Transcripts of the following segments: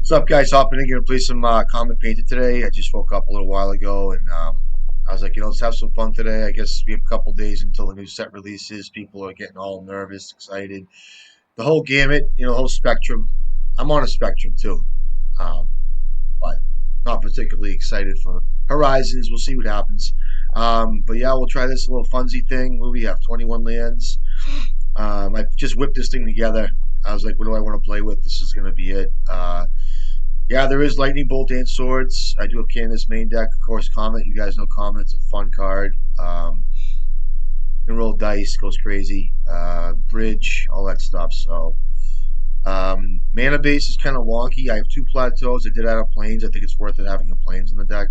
What's up, guys? Hopping in, gonna play some Comet Painted today. I just woke up a little while ago, and I was like, let's have some fun today. I guess we have a couple days until the new set releases. People are getting all nervous, excited. The whole gamut, the whole spectrum. I'm on a spectrum too, um, but not particularly excited for Horizons. We'll see what happens. But yeah, we'll try this little funsy thing. What do we have? 21 lands. I just whipped this thing together. I was like, what do I want to play with? This is gonna be it. Yeah, there is Lightning Bolt and Swords. I do have Candace main deck, of course. Comet, you guys know Comet's a fun card. You can roll dice, goes crazy. Bridge, all that stuff. So, mana base is kind of wonky. I have two plateaus. I did add a plains. I think it's worth it having a plains in the deck.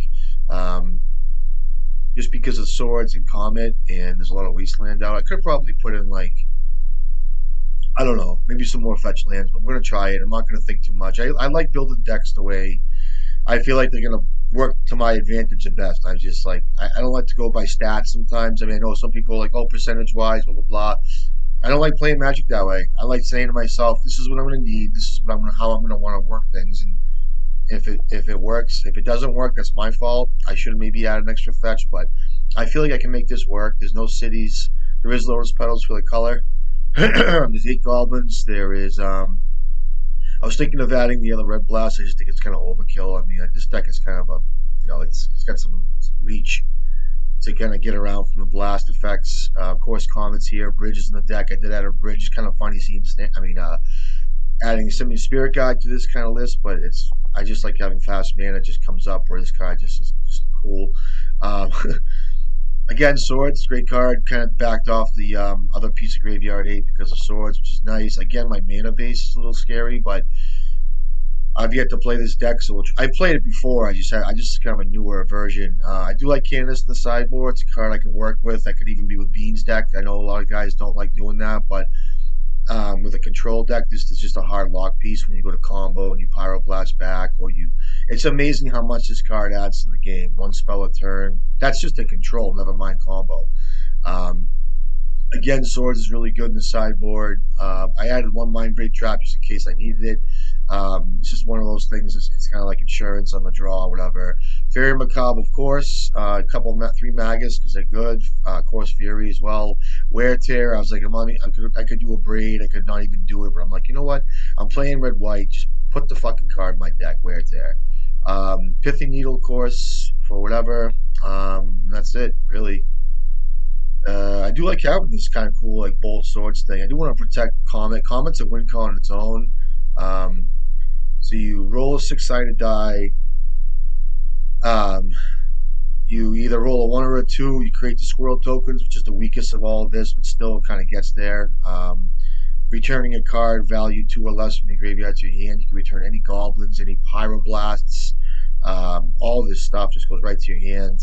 Um, just because of Swords and Comet, and there's a lot of wasteland out. I could probably put in like I don't know, maybe some more fetch lands, but I'm gonna try it. I'm not gonna think too much. I like building decks the way I feel like they're gonna work to my advantage the best. I just like I don't like to go by stats sometimes. I mean, I know some people are like, oh, percentage wise, blah blah blah. I don't like playing Magic that way. I like saying to myself, this is what I'm gonna need. This is what how I'm gonna want to work things. And if it works, if it doesn't work, that's my fault. I should have maybe added an extra fetch, but I feel like I can make this work. There's no cities. There is lotus petals for the color. There's 8 goblins. There is I was thinking of adding the other red blast. I just think it's kind of overkill. I mean, this deck is kind of a, it's got some reach to kind of get around from the blast effects. Of course, Comets here, bridges in the deck. I did add a bridge. It's kind of funny seeing, adding Simian Spirit Guide to this kind of list, but I just like having fast mana. It just comes up where this card just is just cool. Um, Again, Swords, great card. Kind of backed off the other piece of graveyard hate because of Swords, which is nice. Again, my mana base is a little scary, but I've yet to play this deck, so I played it before. I just kind of a newer version. I do like Candace in the sideboard. It's a card I can work with. I could even be with Bean's deck. I know a lot of guys don't like doing that, but with a control deck, this is just a hard lock piece when you go to combo and you Pyroblast back, or you. It's amazing how much this card adds to the game. One spell a turn. That's just a control, never mind combo. Um, Again, Swords is really good in the sideboard. I added one Mind Break Trap just in case I needed it. It's just one of those things. It's kind of like insurance on the draw or whatever. Fairy Macabre, of course. A couple, 3 Magus because they're good. Of course, Fury as well. Wear Tear. I was like, I could do a braid. I could not even do it, but I'm like, you know what? I'm playing red white. Just put the fucking card in my deck. Wear Tear. Pithy Needle, of course, for whatever. That's it, really. I do like having this kind of cool like bolt swords thing. I do want to protect Comet. Comet's a win con on its own. Um, so you roll a 6-sided die. Um, you either roll a 1 or a 2. You create the squirrel tokens, which is the weakest of all of this, but still kind of gets there. Returning a card value 2 or less from your graveyard to your hand. You can return any goblins, any pyroblasts. All this stuff just goes right to your hand.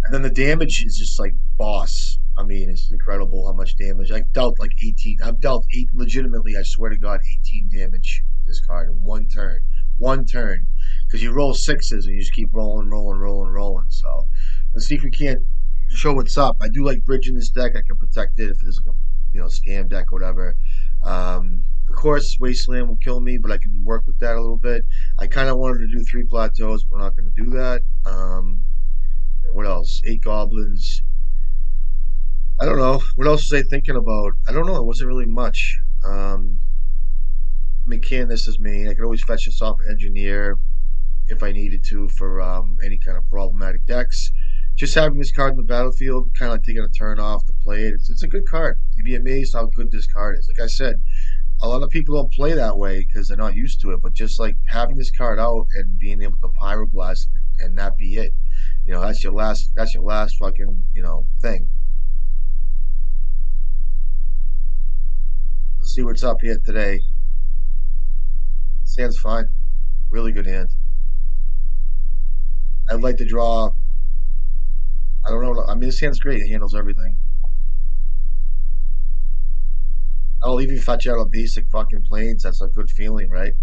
And then the damage is just like boss. I mean, it's incredible how much damage. I've dealt like 18. I've dealt 8, legitimately, I swear to God, 18 damage with this card in one turn. One turn. Because you roll 6s and you just keep rolling, rolling, rolling, rolling. So let's see if we can't show what's up. I do like bridging this deck. I can protect it if there's like a scam deck or whatever. Of course, Wasteland will kill me, but I can work with that a little bit. I kind of wanted to do 3 plateaus, but we're not going to do that. What else? 8 goblins. I don't know. What else was I thinking about? I don't know. It wasn't really much. I mean, Candace is main. I could always fetch this off Engineer if I needed to for any kind of problematic decks. Just having this card in the battlefield, kind of like taking a turn off to play it. It's a good card. You'd be amazed how good this card is. Like I said, a lot of people don't play that way because they're not used to it. But just like having this card out and being able to Pyroblast and that be it. That's your last fucking, thing. Let's see what's up here today. This hand's fine. Really good hand. I'd like to draw. I don't know. I mean, this hand's great. It handles everything. I'll even fetch out a basic fucking planes. That's a good feeling, right?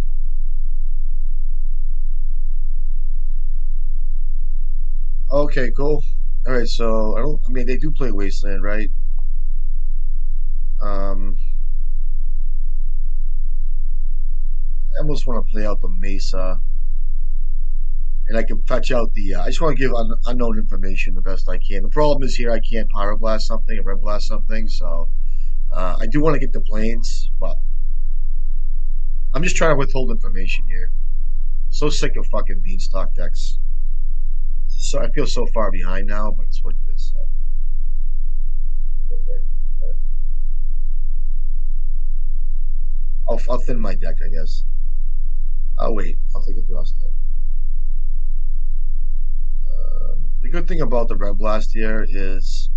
Okay, cool. All right, so I mean, they do play Wasteland, right? Um, almost want to play out the Mesa, and I can fetch out the. I just want to give unknown information the best I can. The problem is here I can't Power Blast something or Red Blast something, so I do want to get the planes, but I'm just trying to withhold information here. So sick of fucking Beanstalk decks. So I feel so far behind now, but it's what it is. So. I'll thin my deck, I guess. Oh wait, I'll take a draw step. The good thing about the Red Blast here is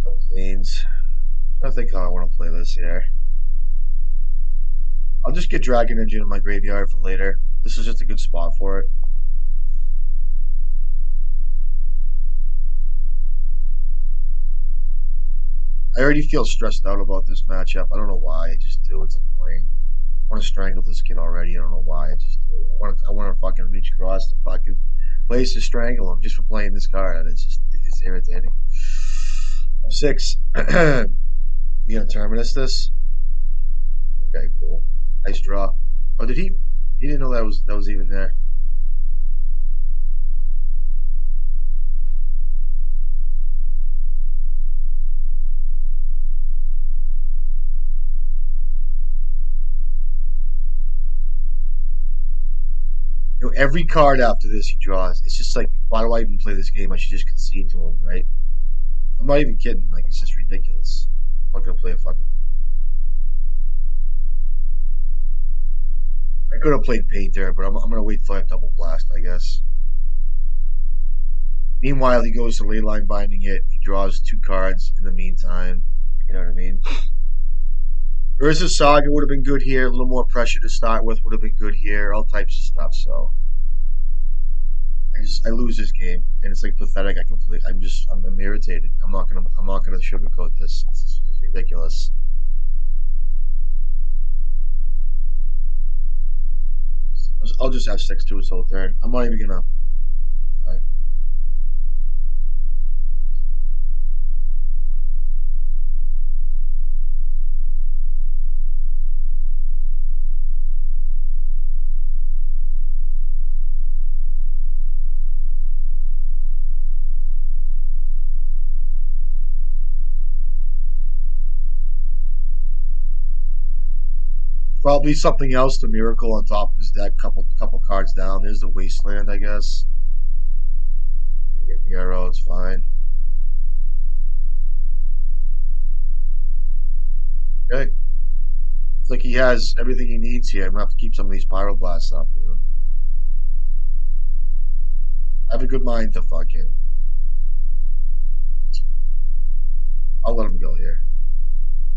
no planes. I think how I want to play this here. I'll just get Dragon Engine in my graveyard for later. This is just a good spot for it. I already feel stressed out about this matchup. I don't know why. I just do. It's annoying. I want to strangle this kid already. I don't know why. I just do. I want to fucking reach across the fucking place to strangle him just for playing this card. And it's irritating. F6. You gonna terminus this? Okay, cool. Nice draw. Oh, did he? He didn't know that was even there. You know, every card after this he draws, it's just like, why do I even play this game? I should just concede to him, right? I'm not even kidding. Like, it's just ridiculous. I'm not gonna play a fucking thing. I could have played Paint there, but I'm gonna wait till I have double blast, I guess. Meanwhile, he goes to Leyline Binding it. He draws 2 cards in the meantime. You know what I mean? Urza Saga would have been good here. A little more pressure to start with would have been good here. All types of stuff. So I lose this game, and it's like pathetic. I'm irritated. I'm not gonna sugarcoat this. It's ridiculous. I'll just have 6 to his whole turn. I'm not even gonna try. Probably something else to Miracle on top of his deck. Couple cards down. There's the Wasteland, I guess. Get the arrow. It's fine. Okay. It's like he has everything he needs here. I'm gonna have to keep some of these Pyroblasts up. You know. I have a good mind to fucking. I'll let him go here.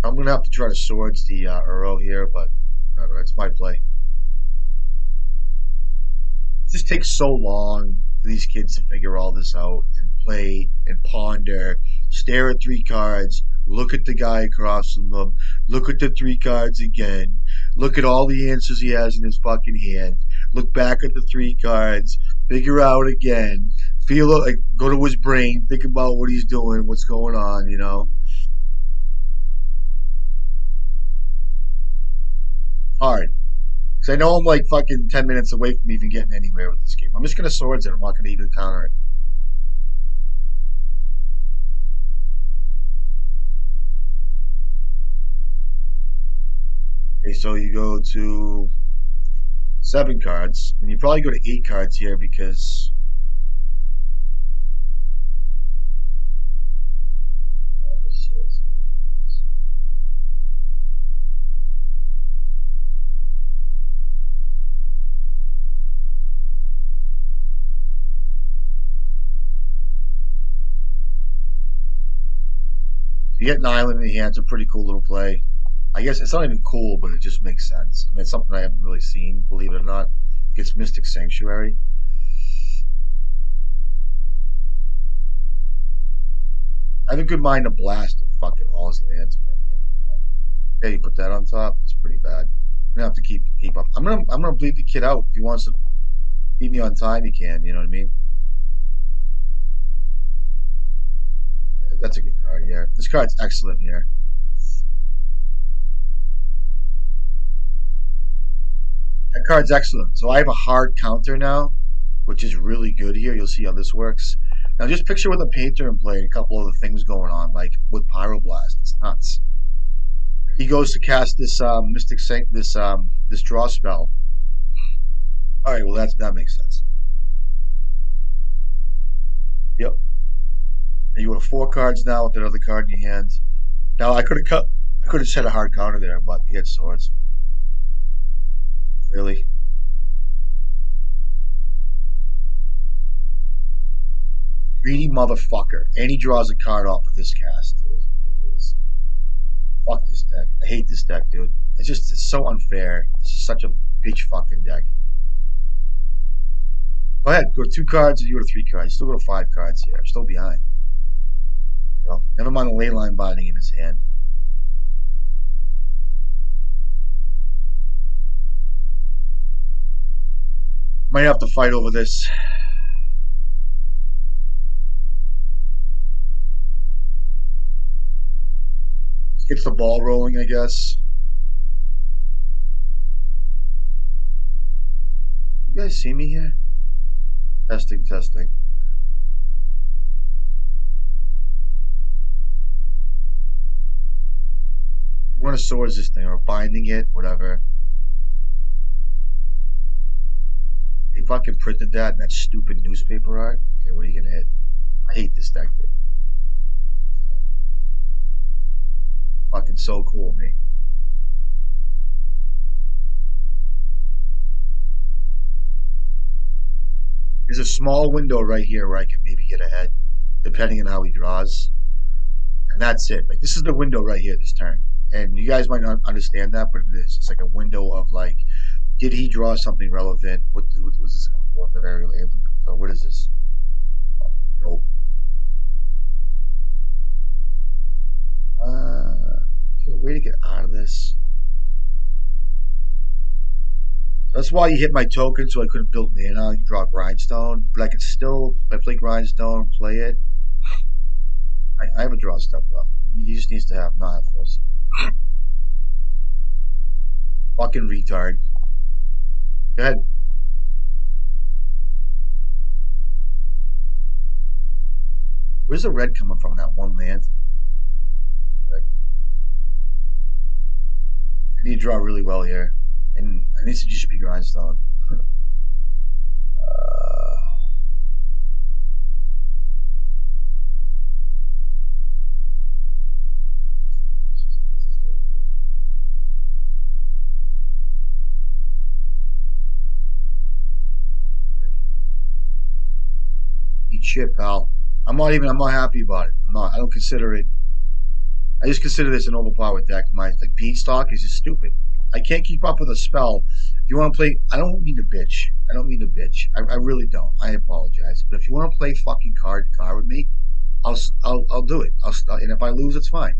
I'm gonna have to try to swords the Uro here, but whatever. It's my play. It just takes so long for these kids to figure all this out and play and ponder, stare at 3 cards, look at the guy across from them, look at the 3 cards again, look at all the answers he has in his fucking hand, look back at the 3 cards, figure out again, feel like go to his brain, think about what he's doing, what's going on, you know. Hard. Because I know I'm like fucking 10 minutes away from even getting anywhere with this game. I'm just going to swords it. I'm not going to even counter it. Okay, so you go to 7 cards. And you probably go to 8 cards here because. You get an island in the hand. It's a pretty cool little play. I guess it's not even cool, but it just makes sense. I mean, it's something I haven't really seen, believe it or not. It's Mystic Sanctuary. I have a good mind to blast like fucking all his lands, but I can't do that. Yeah, you put that on top. It's pretty bad. I'm gonna have to keep up. I'm gonna bleed the kid out. If he wants to beat me on time, he can. You know what I mean? That's a good card here. This card's excellent here. That card's excellent. So I have a hard counter now, which is really good here. You'll see how this works. Now just picture with a painter and play and a couple other things going on, like with Pyroblast. It's nuts. He goes to cast this Mystic Sanct, this draw spell. All right, well that makes sense. Yep. And you have 4 cards now with that other card in your hand. Now I could have set a hard counter there, but he had swords. Really, greedy motherfucker. And he draws a card off of this cast. It's ridiculous. Fuck this deck. I hate this deck, dude. It's so unfair. It's such a bitch fucking deck. Go ahead, go to 2 cards, you go to 3 cards. You still go to 5 cards here. I'm still behind. You know, never mind the ley line binding in his hand. Might have to fight over this. Let's get the ball rolling, I guess. You guys see me here? Testing, testing. If you want to swords this thing or binding it, whatever. They fucking printed that in that stupid newspaper art. Okay, what are you gonna hit? I hate this deck, dude. Fucking so cool, me. There's a small window right here where I can maybe get ahead, depending on how he draws. And that's it. Like, this is the window right here this turn. And you guys might not understand that, but it is. It's like a window of, like, did he draw something relevant? What was this for? The very, or what is this? Fucking dope. Is there a way to get out of this? That's why you hit my token, so I couldn't build mana. You draw Grindstone, but I can still, if I play Grindstone, play it. I have a draw step left. He just needs to not have force. Fucking retard. Go ahead. Where's the red coming from? That one land. I need to draw really well here, and I need to just be Grindstone. Eat shit, pal. I'm not happy about it. I don't consider it. I just consider this an overpowered deck. My like Beanstalk is just stupid. I can't keep up with a spell. If you want to play, I don't mean to bitch. I don't mean to bitch. I really don't. I apologize. But if you want to play fucking card with me, I'll do it. And if I lose, it's fine.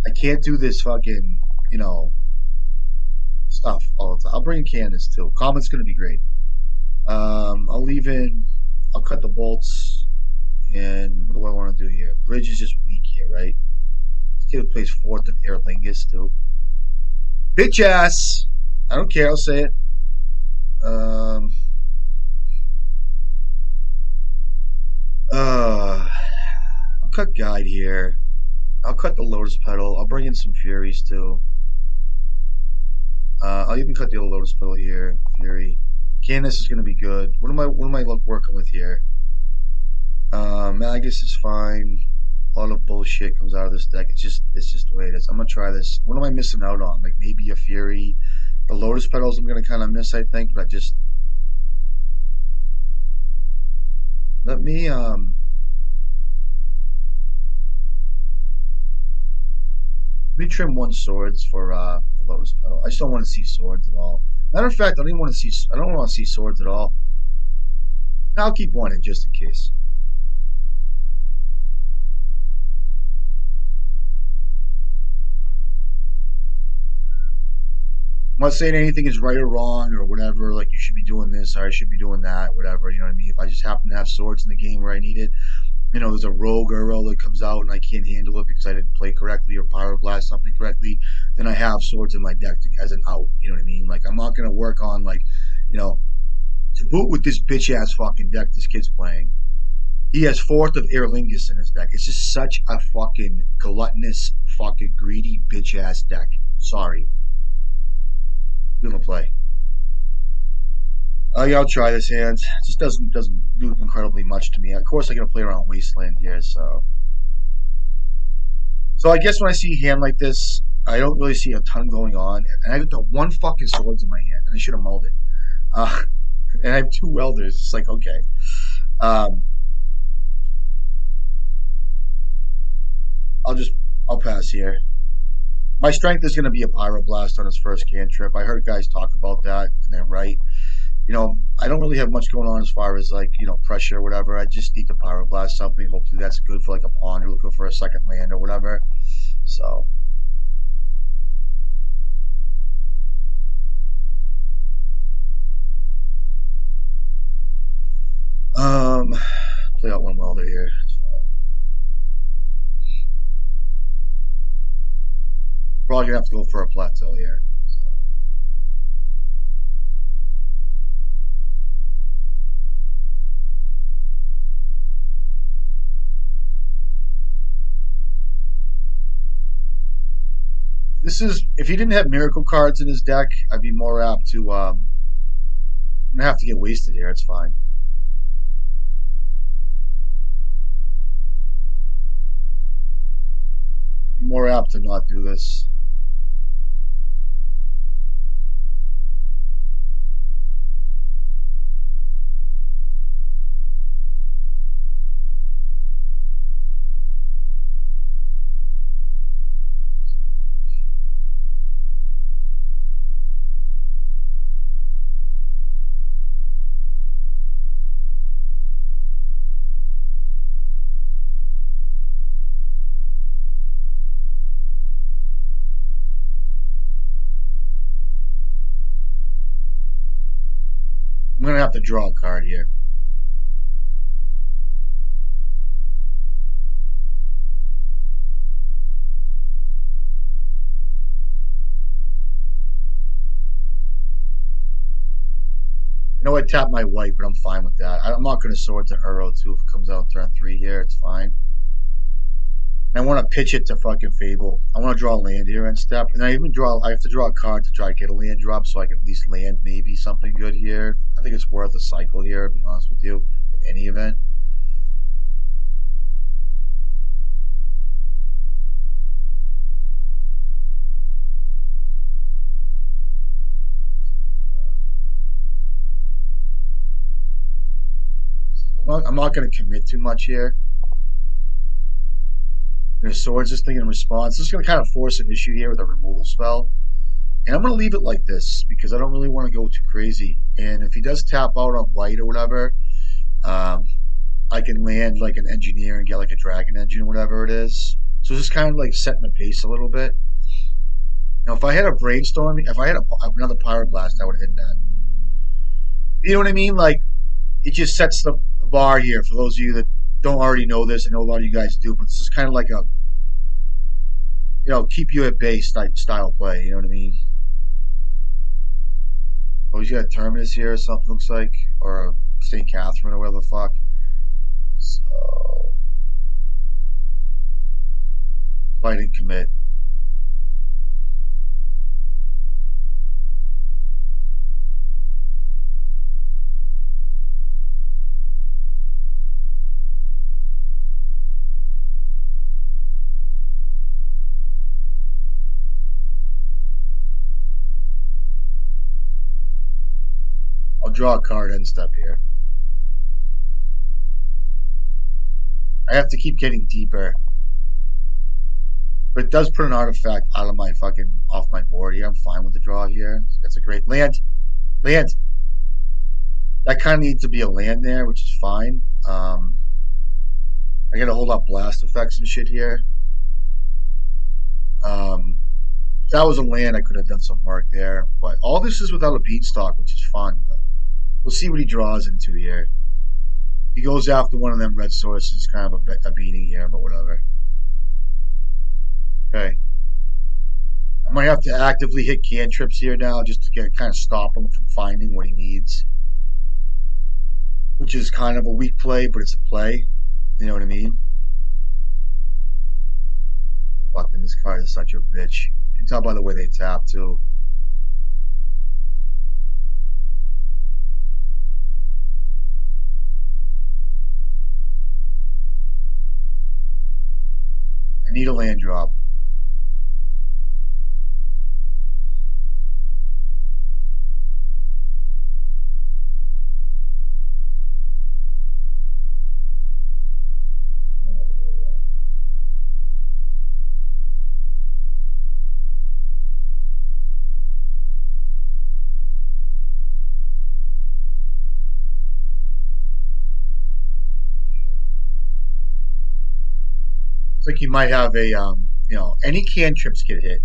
I can't do this fucking stuff all the time. I'll bring Candace too. Comet's gonna be great. I'll leave in. I'll cut the bolts. And what do I want to do here? Bridge is just weak here, right? This kid plays 4th in Aer Lingus too. Bitch ass. I don't care. I'll say it. I'll cut Guide here. I'll cut the Lotus Petal. I'll bring in some Furies too. I'll even cut the other Lotus Petal here. Fury. Candace is going to be good. What am I working with here? Magus is fine. A lot of bullshit comes out of this deck. It's just the way it is. I'm gonna try this. What am I missing out on? Like maybe a Fury. The Lotus Petals I'm gonna kind of miss, I think. But let me trim 1 swords for a Lotus Petal. I just don't want to see swords at all. Matter of fact, I don't even want to see. I don't want to see swords at all. I'll keep 1 in just in case. I'm not saying anything is right or wrong or whatever. Like you should be doing this or I should be doing that, whatever. You know what I mean? If I just happen to have swords in the game where I need it, there's a rogue Uro that comes out and I can't handle it because I didn't play correctly or pyroblast something correctly, then I have swords in my deck as an out. You know what I mean? Like I'm not gonna work on like, you know, to boot with this bitch ass fucking deck this kid's playing. He has fourth of Airlingus in his deck. It's just such a fucking gluttonous, fucking greedy bitch ass deck. Sorry, we don't play. Yeah, I'll try this hand. It just doesn't do incredibly much to me. Of course, I'm gonna play around Wasteland here, so I guess when I see a hand like this, I don't really see a ton going on, and I got the one fucking swords in my hand, and I should have mulled it. Uh, and I have two welders. It's like okay, um, I'll just I'll pass here. My strength is going to be a pyroblast on his first cantrip. I heard guys talk about that, and they're right. I don't really have much going on as far as like pressure or whatever. I just need to pyroblast something. Hopefully that's good for like a pawn or looking for a second land or whatever. So um, play out one welder here. It's fine. Probably gonna have to go for a plateau here. This is if he didn't have miracle cards in his deck, I'd be more apt to I'm gonna have to get wasted here. It's fine. I'd be more apt to not do this. I'm gonna have to draw a card here. I know I tapped my white, but I'm fine with that. I'm not going to sword to Uro too if it comes out turn 3 here. It's fine. And I want to pitch it to fucking Fable. I want to draw a land here and step. And I have to draw a card to try to get a land drop so I can at least land maybe something good here. I think it's worth a cycle here, to be honest with you, in any event. I'm not going to commit too much here. Swords this thing in response. This is going to kind of force an issue here with a removal spell. And I'm going to leave it like this because I don't really want to go too crazy. And if he does tap out on white or whatever, um, I can land like an engineer and get like a dragon engine or whatever it is. So it's just kind of like setting the pace a little bit. Now, if I had a brainstorm, if I had another pyroblast, I would hit that. You know what I mean? Like it just sets the bar here for those of you that don't already know this. I know a lot of you guys do, but this is kind of like a keep you at bay style play. You know what I mean? Oh, he's got a Terminus here or something, looks like. Or a St. Catherine or whatever the fuck. So, I didn't commit. I'll draw a card end step here. I have to keep getting deeper. But it does put an artifact out of my fucking off my board here. I'm fine with the draw here. That's a great land. Land. That kind of needs to be a land there, which is fine. I gotta hold up blast effects and shit here. If that was a land, I could have done some work there. But all this is without a beanstalk, which is fun. But we'll see what he draws into here. He goes after one of them red sources. Kind of a beating here, but whatever. Okay. I might have to actively hit cantrips here now just to get kind of stop him from finding what he needs, which is kind of a weak play, but it's a play. You know what I mean? Fucking this card is such a bitch. You can tell by the way they tap too. I need a land drop. It's like you might have a any cantrips get hit.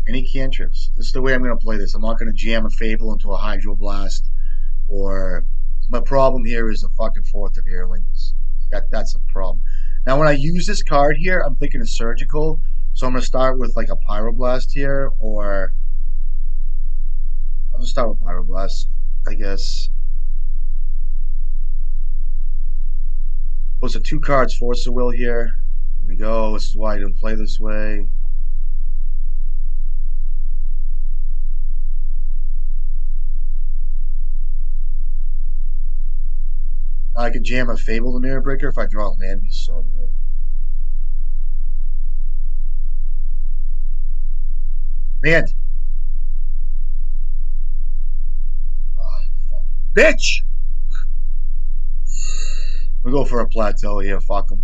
Any cantrips. This is the way I'm going to play this. I'm not going to jam a Fable into a Hydroblast or my problem here is the fucking fourth of Earlings. That's a problem. Now when I use this card here, I'm thinking of surgical. So I'm gonna start with like a Pyroblast here, or I'll just start with Pyroblast, I guess. Goes to two cards, Force of Will here. Here we go. This is why I didn't play this way. I could jam a Fable to Mirror Breaker if I draw a land. Be so good. Man, oh, fucking bitch. We go for a plateau here. Fuck him.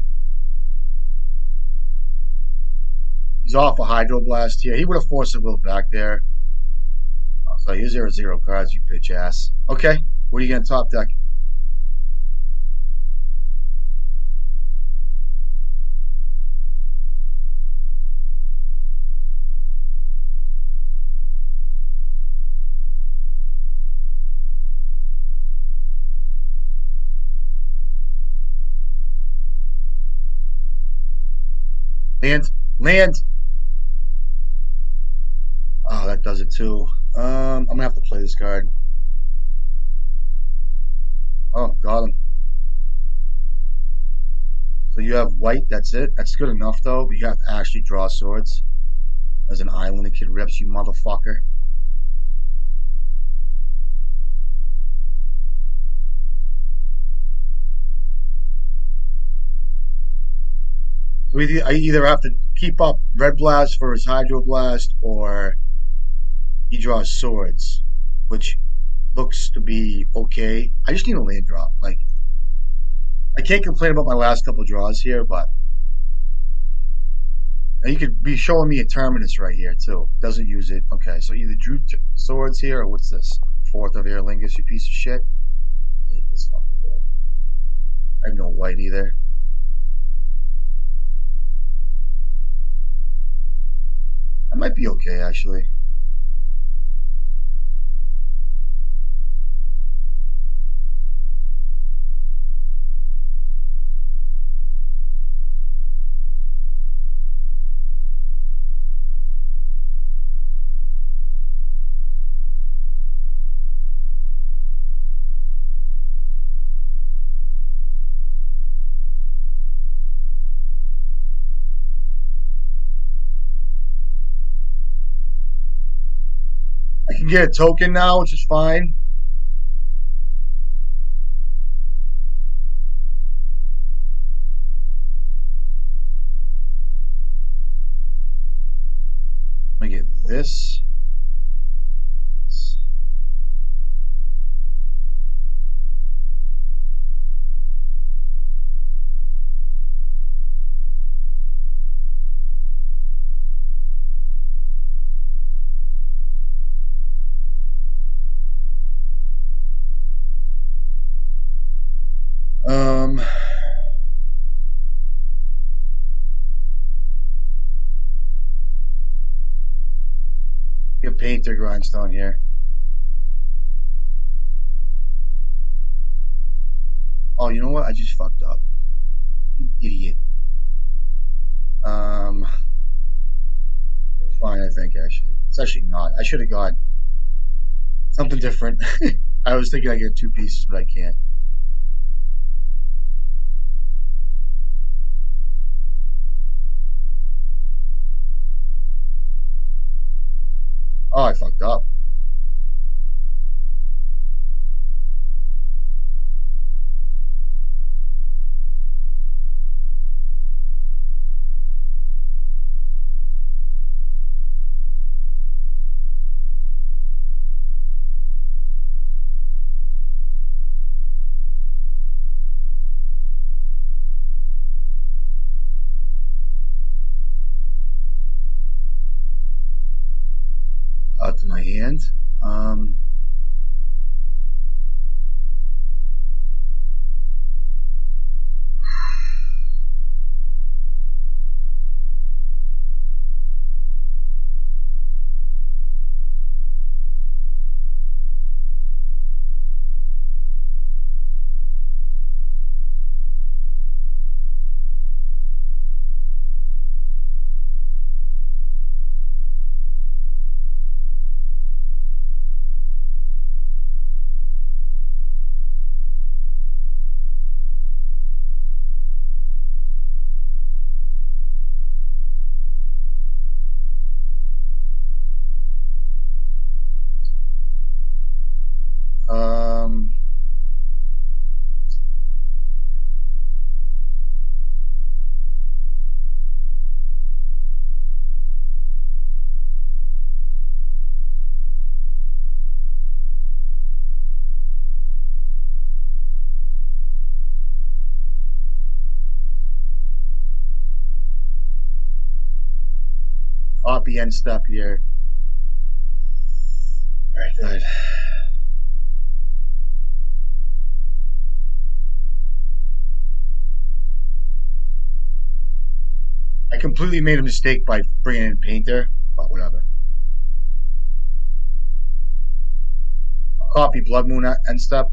He's off a Hydroblast here. He would have forced a will back there. So here's your 0 cards, you bitch ass. Okay, what are you gonna top deck? Land, land. Oh, that does it too. I'm gonna have to play this card. Oh, got him. So you have white. That's it. That's good enough though. But you have to actually draw swords. As an island, the kid rips you, motherfucker. So I either have to keep up Red Blast for his Hydroblast, or he draws swords, which looks to be okay. I just need a land drop. Like I can't complain about my last couple draws here, but you could be showing me a Terminus right here too. Doesn't use it. Okay, so either drew swords here, or what's this? Fourth of Aerlingus, you piece of shit. I hate this fucking deck. I have no white either. I might be okay actually. I can get a token now, which is fine. I'm gonna get this. This. Um, get Painter Grindstone here. Oh, you know what? I just fucked up. You idiot. Um, it's fine, I think, actually. It's actually not. I should have got something different. I was thinking I get two pieces, but I can't. Oh, I fucked up. To my hand. Um, um, copy end step here. All right, good. I completely made a mistake by bringing in Painter, but whatever. I'll copy Blood Moon end step.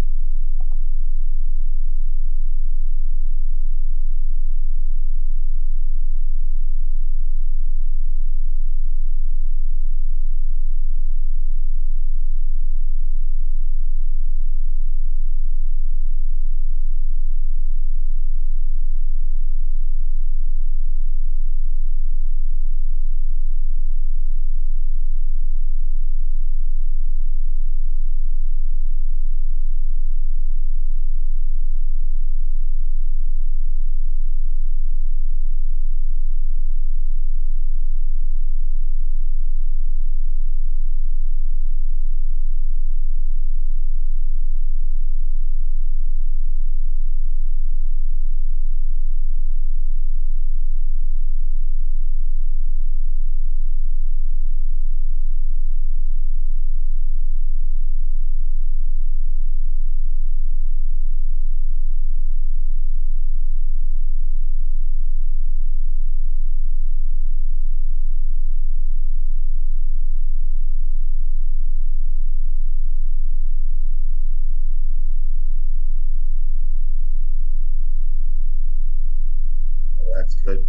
Oh, that's good.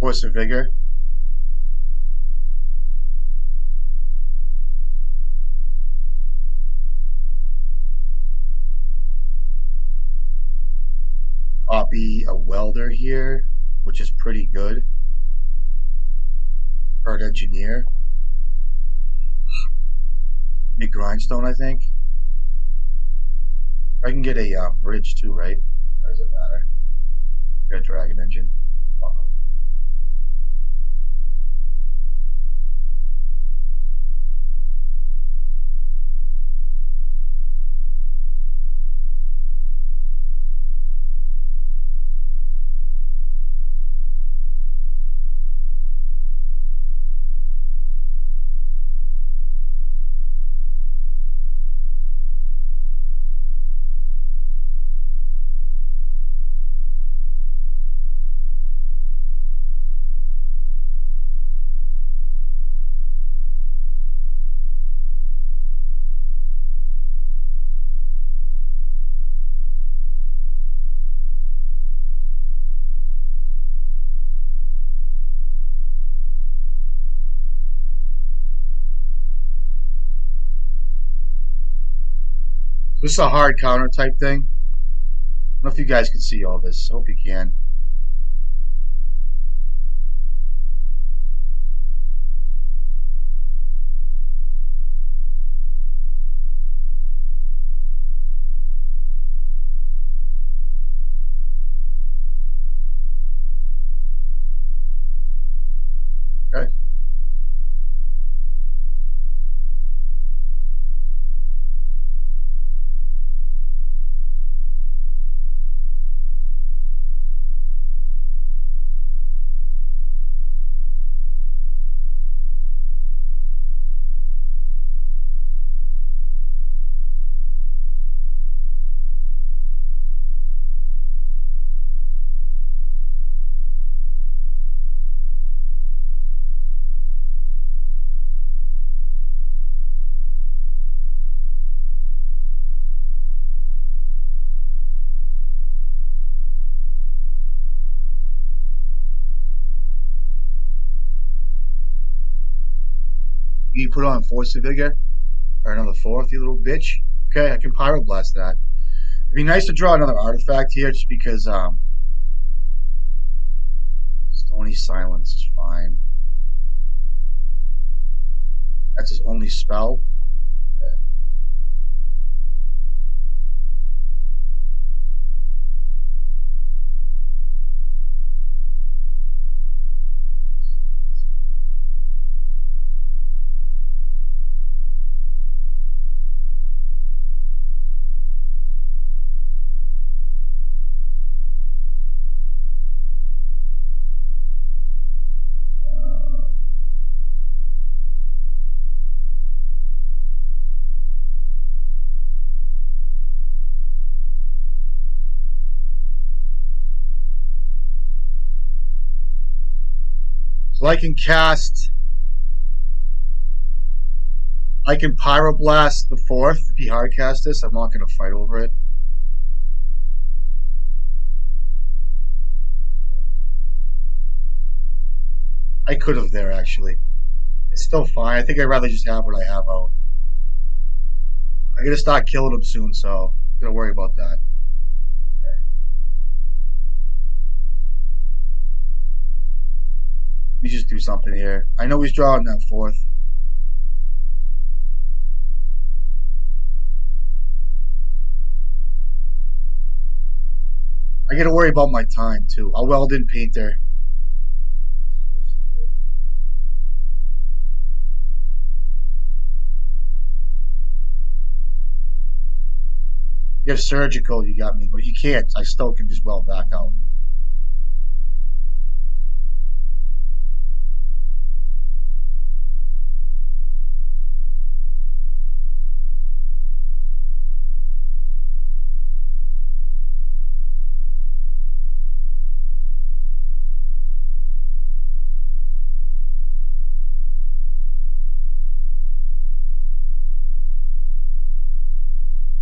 Force of Vigor. Copy a Welder here, which is pretty good. Herd Engineer. Big Grindstone, I think. I can get a bridge too, right? Or does it matter? I got a Dragon Engine. Fuck 'em. This is a hard counter type thing. I don't know if you guys can see all this. I hope you can. Okay. You put on Force of Vigor or another fourth, you little bitch. Okay, I can Pyroblast that. It'd be nice to draw another artifact here just because Stony Silence is fine. That's his only spell. So I can Pyroblast the fourth if he hardcast this. I'm not going to fight over it. I could have there actually. It's still fine. I think I'd rather just have what I have out. I'm gonna start killing him soon, so I'm gonna worry about that. Let me just do something here. I know he's drawing that fourth. I gotta worry about my time too. I'll weld in painter. You have surgical, you got me, but you can't. I still can just weld back out.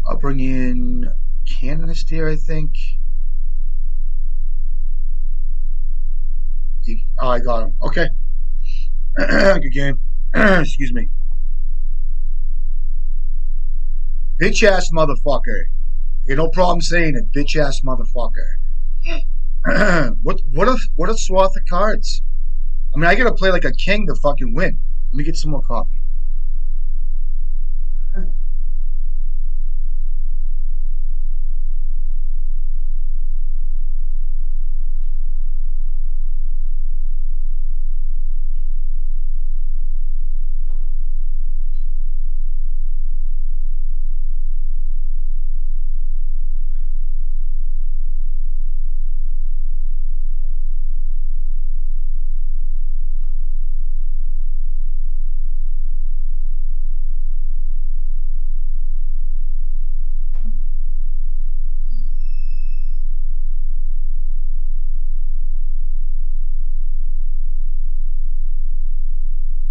I'll bring in Canonist here, I think. Oh, I got him. Okay. Good game. Excuse me. Bitch ass motherfucker. You no problem saying it. Bitch ass motherfucker. What a swath of cards. I mean, I gotta play like a king to fucking win. Let me get some more coffee.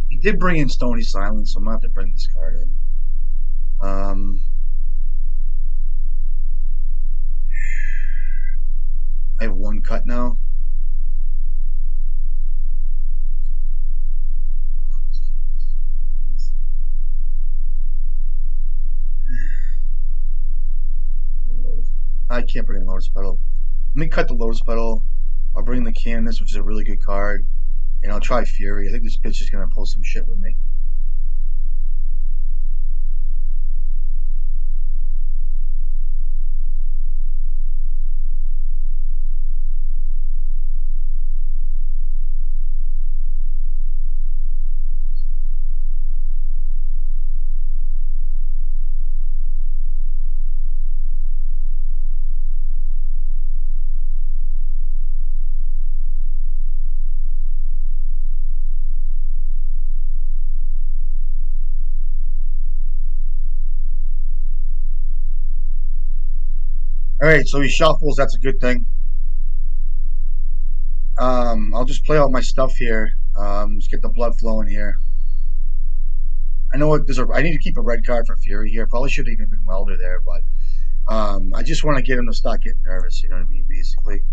He did bring in Stony Silence, so I'm gonna have to bring this card in. I have one cut now. can't bring the Lotus Petal. Let me cut the Lotus Petal. I'll bring the Canonist, which is a really good card. And I'll try Fury. I think this bitch is going to pull some shit with me. Alright, so he shuffles. That's a good thing. I'll just play all my stuff here. Just get the blood flowing here. I know what there's a. I need to keep a red card for Fury here. Probably should have even been Welder there, but I just want to get him to start getting nervous. You know what I mean? Basically,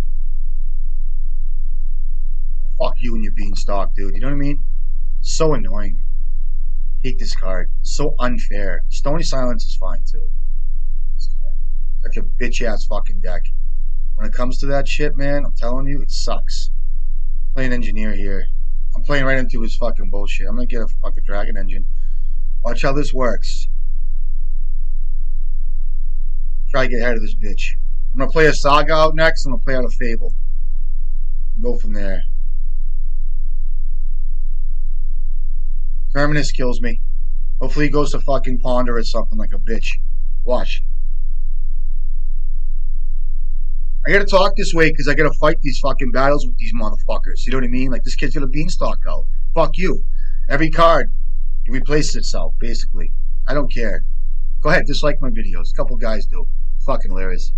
fuck you and your beanstalk, dude. You know what I mean? So annoying. Hate this card. So unfair. Stony Silence is fine too. Hate this card. Such a bitch ass fucking deck. When it comes to that shit, man, I'm telling you, it sucks. Playing engineer here. I'm playing right into his fucking bullshit. I'm gonna get a fucking dragon engine. Watch how this works. Try to get ahead of this bitch. I'm gonna play a Saga out next. I'm gonna play out a Fable. Go from there. Terminus kills me. Hopefully he goes to fucking Ponder or something like a bitch. Watch. I gotta talk this way because I gotta fight these fucking battles with these motherfuckers. You know what I mean? Like this kid's got a beanstalk out. Fuck you. Every card replaces itself, basically. I don't care. Go ahead, dislike my videos. A couple guys do. Fucking hilarious.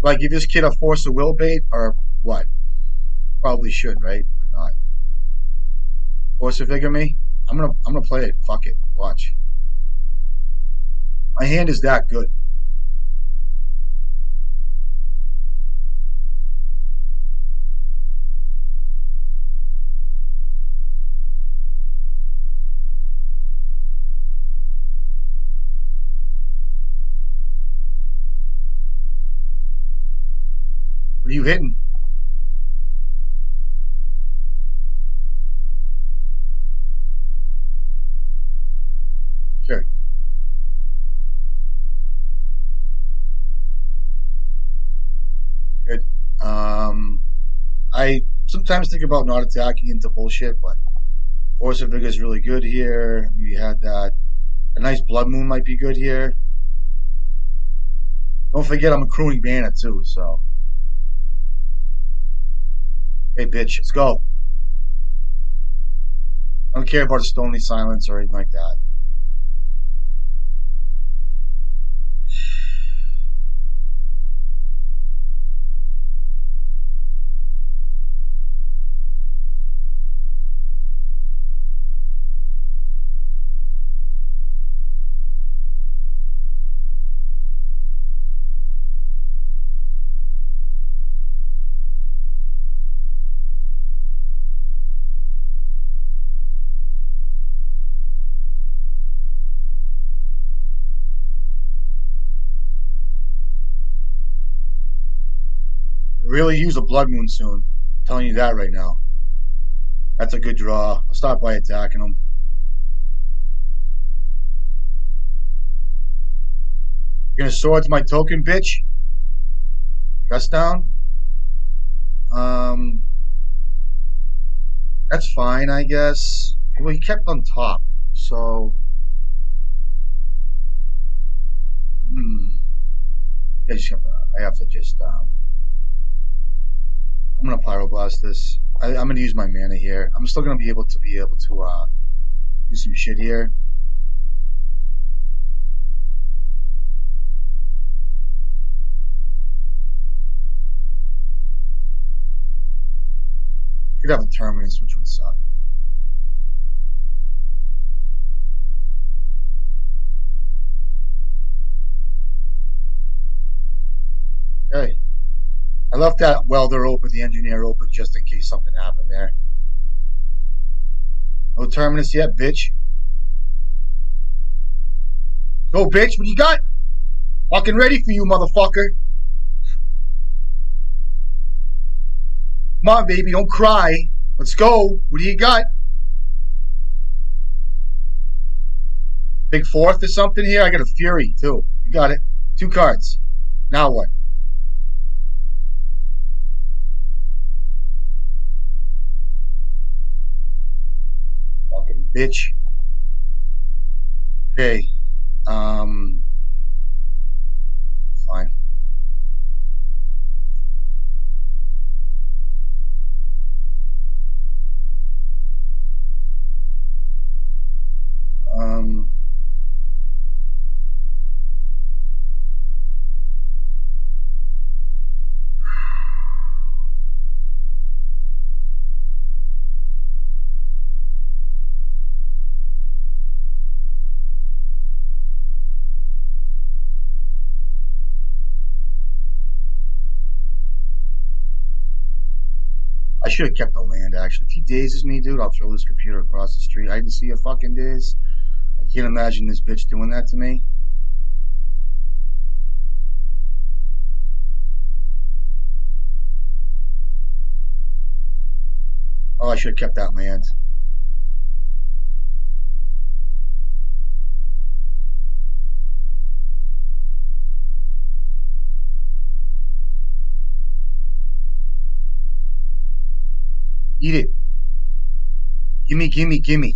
Do I give this kid a Force of Will bait or what? Probably should, right? Or not? Force of Vigor me? I'm gonna play it. Fuck it. Watch. My hand is that good. What are you hitting? Sure. Good. I sometimes think about not attacking into bullshit, but Force of Vigor is really good here. You had that. A nice Blood Moon might be good here. Don't forget I'm accruing mana too, so. Hey, bitch, let's go. I don't care about a Stony Silence or anything like that. Really use a Blood Moon soon. I'm telling you that right now. That's a good draw. I'll start by attacking him. You're gonna swords my token, bitch? Press down? Um, that's fine, I guess. Well, he kept on top, so. I just have to. I have to just. I'm gonna pyroblast this. I'm gonna use my mana here. I'm still gonna be able to do some shit here. Could have a Terminus, which would suck. Okay. I left that welder open, the engineer open, just in case something happened there. No terminus yet, bitch. Go, bitch. What do you got? Fucking ready for you, motherfucker. Come on, baby. Don't cry. Let's go. What do you got? Big fourth or something here? I got a Fury, too. You got it. 2 cards. Now what? Fucking bitch. Okay. Fine. Um, I should have kept the land, actually. If he dazes me, dude, I'll throw this computer across the street. I didn't see a fucking daze. I can't imagine this bitch doing that to me. Oh, I should have kept that land. Eat it. Gimme, gimme, gimme.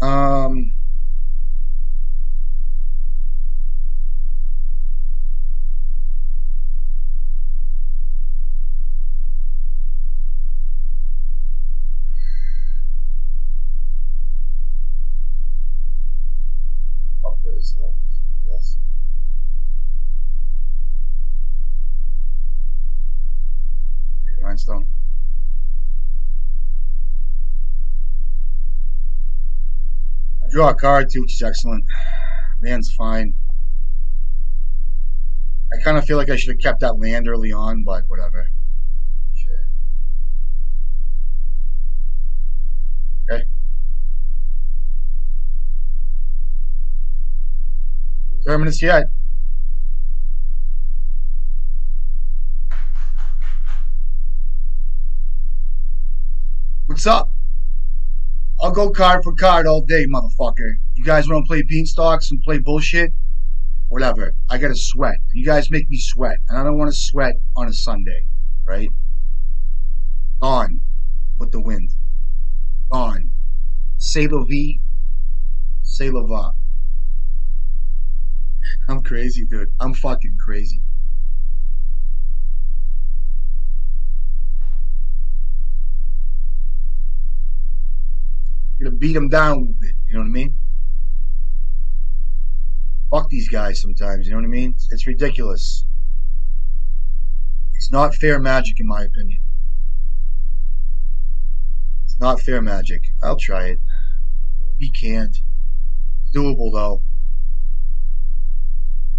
Um, I'll put this up. Yes. Get a grindstone. I draw a card too, which is excellent. Land's fine. I kind of feel like I should have kept that land early on, but whatever. Shit. Okay. No terminus yet. What's up? I'll go card for card all day, motherfucker. You guys want to play beanstalks and play bullshit? Whatever. I gotta sweat. You guys make me sweat, and I don't want to sweat on a Sunday, right? Gone with the wind. Gone. C'est la vie. C'est la va. I'm crazy, dude. I'm fucking crazy. You're gonna beat them down a little bit. You know what I mean? Fuck these guys sometimes. You know what I mean? It's ridiculous. It's not fair magic, in my opinion. It's not fair magic. I'll try it. We can't. It's doable though.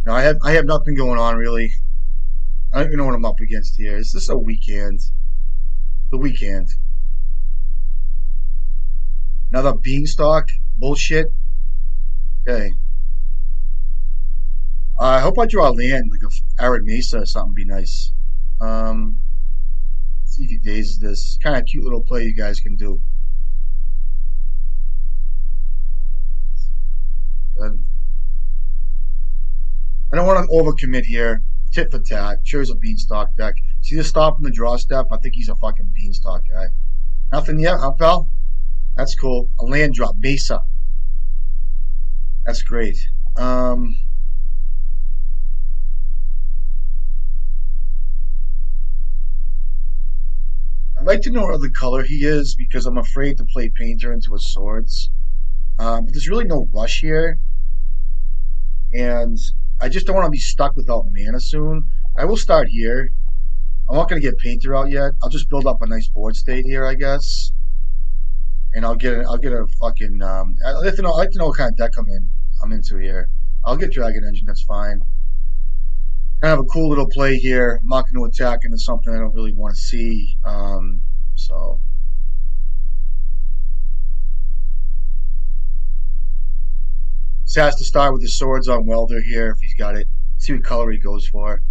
No, I have nothing going on really. I don't even know what I'm up against here. Is this a weekend? The weekend. Another beanstalk. Bullshit. Okay. I hope I draw land, like a arid mesa or something. Be nice. Um, see if he dazes this. Kind of cute little play you guys can do. Good. I don't want to overcommit here. Tit for tat. Sure is a beanstalk deck. See the stop in the draw step? I think he's a fucking beanstalk guy. Nothing yet, huh, pal? That's cool. A land drop. Mesa. That's great. Um, I'd like to know what other color he is because I'm afraid to play Painter into his swords. But there's really no rush here, and I just don't want to be stuck without mana soon. I will start here. I'm not going to get Painter out yet. I'll just build up a nice board state here, I guess, and I'll get a fucking. I like to know what kind of deck I'm into here. I'll get Dragon Engine. That's fine. Kind of a cool little play here. I'm not going to attack into something I don't really want to see. So this has to start with the swords on Welder here if he's got it. See what color he goes for.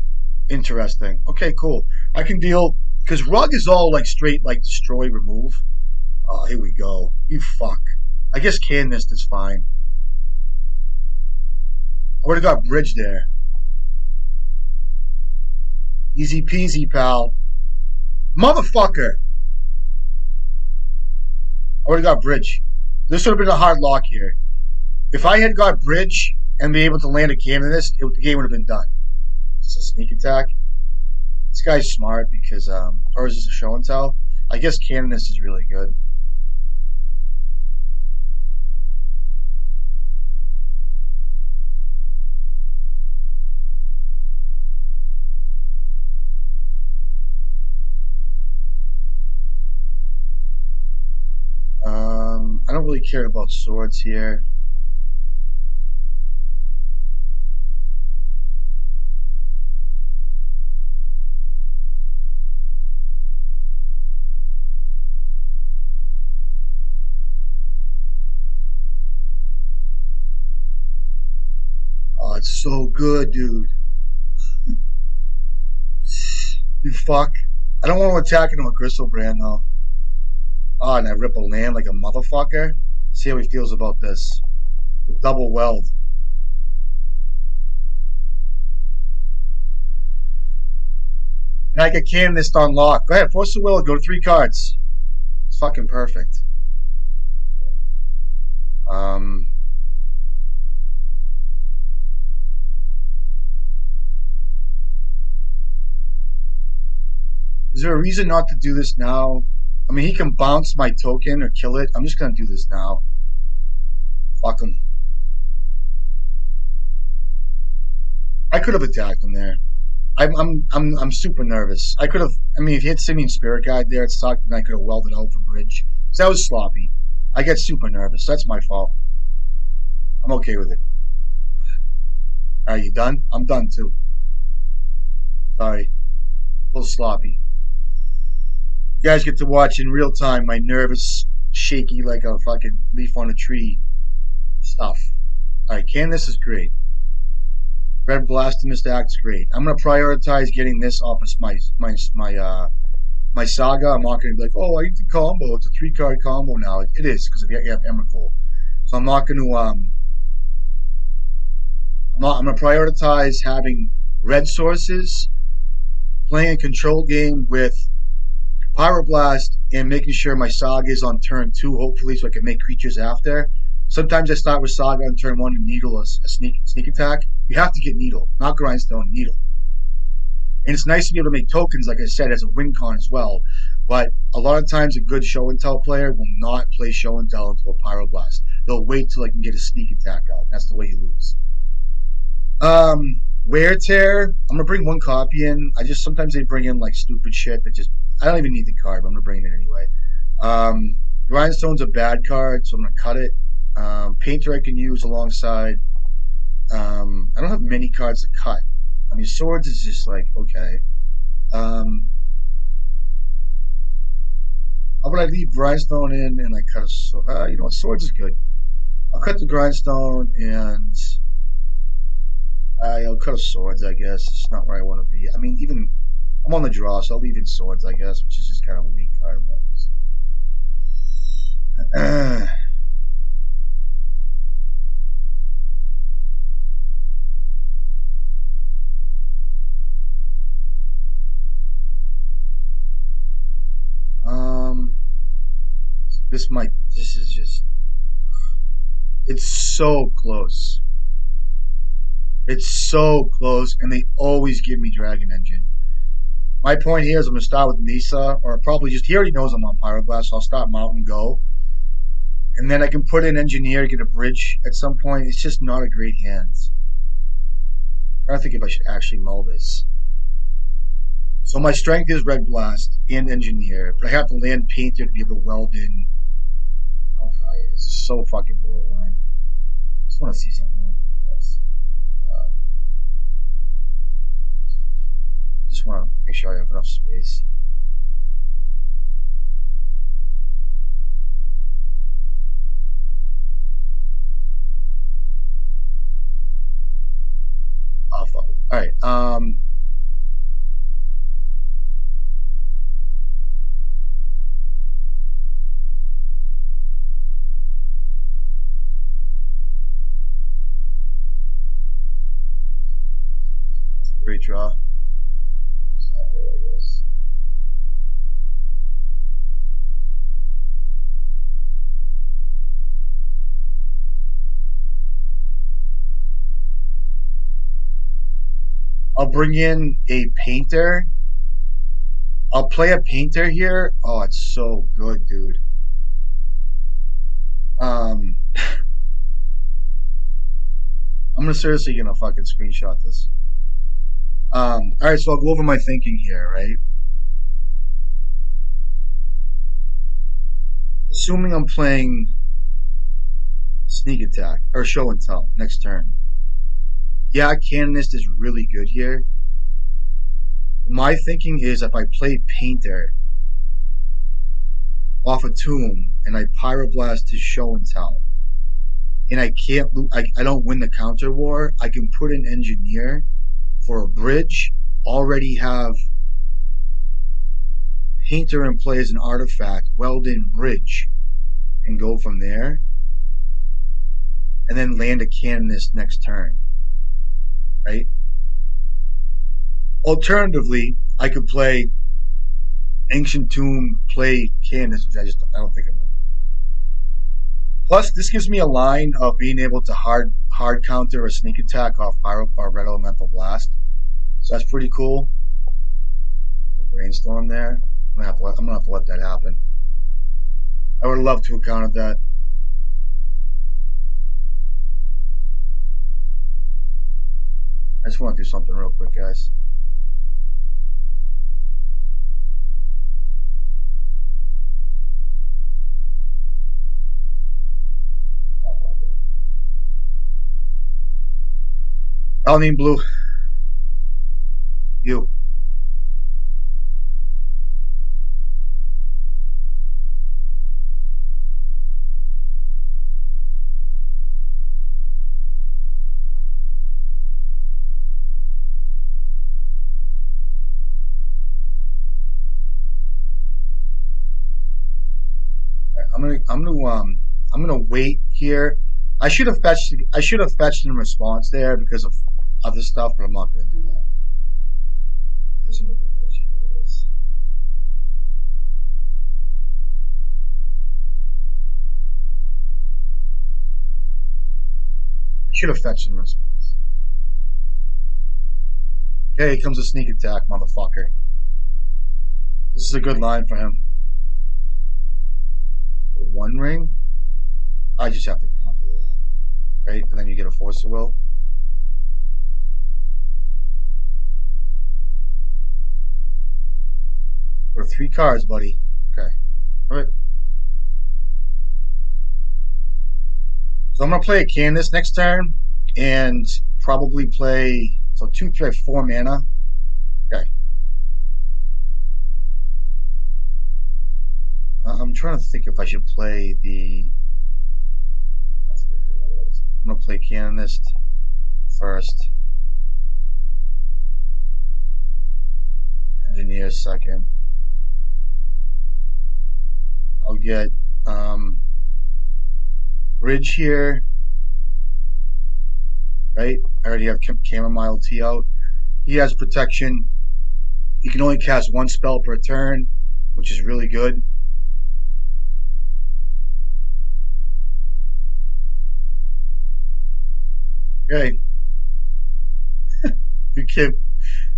Interesting. Okay, cool. I can deal because Rug is all like straight like destroy remove. Oh, here we go. You fuck. I guess Canmist is fine. I would have got Bridge there. Easy peasy, pal. Motherfucker. I would have got Bridge. This would have been a hard lock here. If I had got Bridge and be able to land a Canonist, the game would have been done. It's a sneak attack. This guy's smart because, or is this a show and tell? I guess Canonist is really good. I don't really care about swords here. Oh, it's so good, dude. You fuck. I don't want to attack into a Griselbrand, though. Oh, and I rip a land like a motherfucker. See how he feels about this. With double weld. And I get Canonist on lock. Go ahead, force the will. Go to 3 cards. It's fucking perfect. Um, is there a reason not to do this now? I mean, he can bounce my token or kill it. I'm just gonna do this now. Fuck him. I could have attacked him there. I'm super nervous. I could have. I mean, if he had Simian Spirit Guide there, it sucked, and I could have welded out for bridge. So that was sloppy. I get super nervous. That's my fault. I'm okay with it. Are you done? I'm done too. Sorry. A little sloppy. You guys get to watch in real time my nervous, shaky like a fucking leaf on a tree stuff. Alright, Candace is great. Red Blasphemous Act's great. I'm gonna prioritize getting this off of my saga. I'm not gonna be like, oh, I get the combo. It's a 3-card combo now. It is because you have Emrakul. So I'm not gonna I'm gonna prioritize having red sources, playing a control game with Pyroblast, and making sure my Saga is on turn 2, hopefully, so I can make creatures after. Sometimes I start with Saga on turn 1 and Needle a sneak attack. You have to get Needle, not Grindstone, Needle. And it's nice to be able to make tokens, like I said, as a win con as well. But a lot of times a good show and tell player will not play show and tell into a Pyroblast. They'll wait till I can get a sneak attack out. That's the way you lose. Wear Tear. I'm gonna bring 1 copy in. Sometimes they bring in like stupid shit that just I don't even need the card, but I'm gonna bring it in anyway. Grindstone's a bad card, so I'm gonna cut it. Painter I can use alongside. I don't have many cards to cut. I mean, Swords is just like okay. Um, How about I leave grindstone in and I cut a sword? You know what? Swords is good. I'll cut the grindstone and I'll cut a swords. I guess it's not where I want to be. I mean, even I'm on the draw, so I'll leave in swords. I guess, which is just kind of a weak card, but. Um, this might. This is just. It's so close. It's so close, and they always give me Dragon Engine. My point here is I'm gonna start with Mesa, or probably just he already knows I'm on Pyroblast, so I'll start Mountain Go, and then I can put in Engineer, get a bridge at some point. It's just not a great hand. I'm trying to think if I should actually mull this. So my strength is Red Blast and Engineer, but I have to land Painter to be able to weld in. I'll try it. It's just so fucking borderline. I just want to see something real quick, guys. Uh, I just want to make sure I have enough space. Oh fuck it. All right. That's a great draw. Side here, I guess. I'll bring in a painter. I'll play a painter here. Oh, it's so good, dude. Um, I'm gonna seriously gonna fucking screenshot this. All right, so I'll go over my thinking here, right? Assuming I'm playing sneak attack or show and tell next turn. Yeah, Canonist is really good here. My thinking is if I play painter off a tomb and I pyroblast his show and tell, and I can't, I don't win the counter war, I can put an engineer for a bridge, already have painter in play as an artifact, weld in bridge, and go from there, and then land a canonist next turn, right? Alternatively, I could play Ancient Tomb, play canonist, which I don't think I'm gonna do. Plus, this gives me a line of being able to hard counter a sneak attack off Pyro or Red Elemental Blast. So that's pretty cool. Brainstorm there. I'm gonna have to let that happen. I would love to have counted that. I just want to do something real quick, guys. Oh, fuck it. I'll need blue. You. I'm gonna wait here. I should have fetched in response there because of other stuff, but I'm not gonna do that. Here's some of the fetch here. I should have fetched in response. Okay, here comes a sneak attack, motherfucker. This is a good line for him. The one ring. I just have to counter that, right? And then you get a force of will. Or 3 cards, buddy. Okay. All right. So I'm gonna play a Candace next turn, and probably play 2, 3, 4 mana. Okay. I'm trying to think if I should play the. I'm gonna play Canonist first, Engineer second. I'll get Bridge here, right? I already have Chamomile Tea out. He has protection. He can only cast one spell per turn, which is really good. Okay, you can,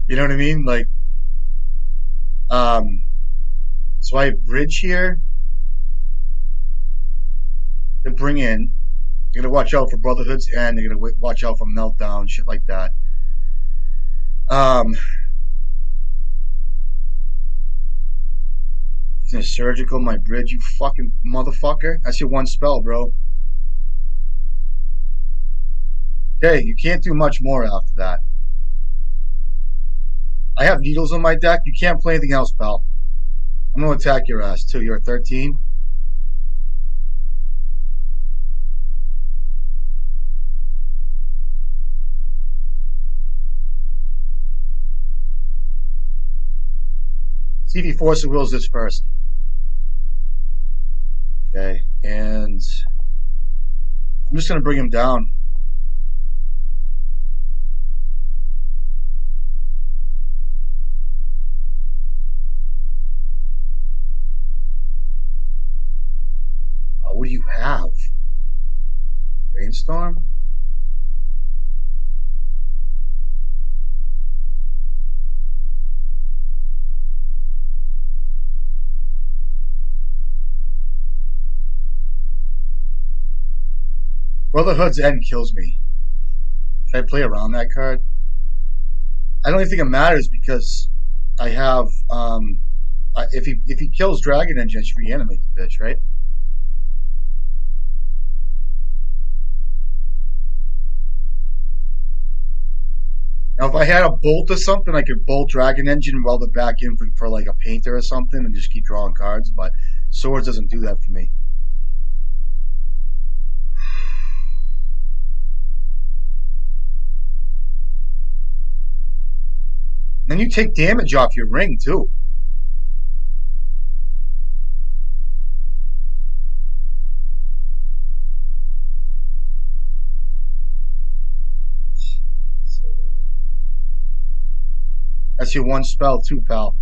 you know what I mean? Like, um, so I have Bridge here to bring in. You're gonna watch out for Brotherhoods, and you're gonna watch out for Meltdown, shit like that. Um, he's gonna surgical my Bridge, you fucking motherfucker. That's your one spell, bro. Okay, you can't do much more after that. I have Needles on my deck. You can't play anything else, pal. I'm gonna attack your ass too. You're a 13. See if he Force of Wills this first. Okay, and I'm just gonna bring him down. What do you have? Brainstorm? Brotherhood's End kills me. Should I play around that card? I don't even think it matters because I have if he kills Dragon Engine, I should reanimate the bitch, right? Now, if I had a bolt or something, I could bolt Dragon Engine and weld it back in for like a painter or something and just keep drawing cards. But Swords doesn't do that for me. And then you take damage off your ring too. That's your one spell too, pal.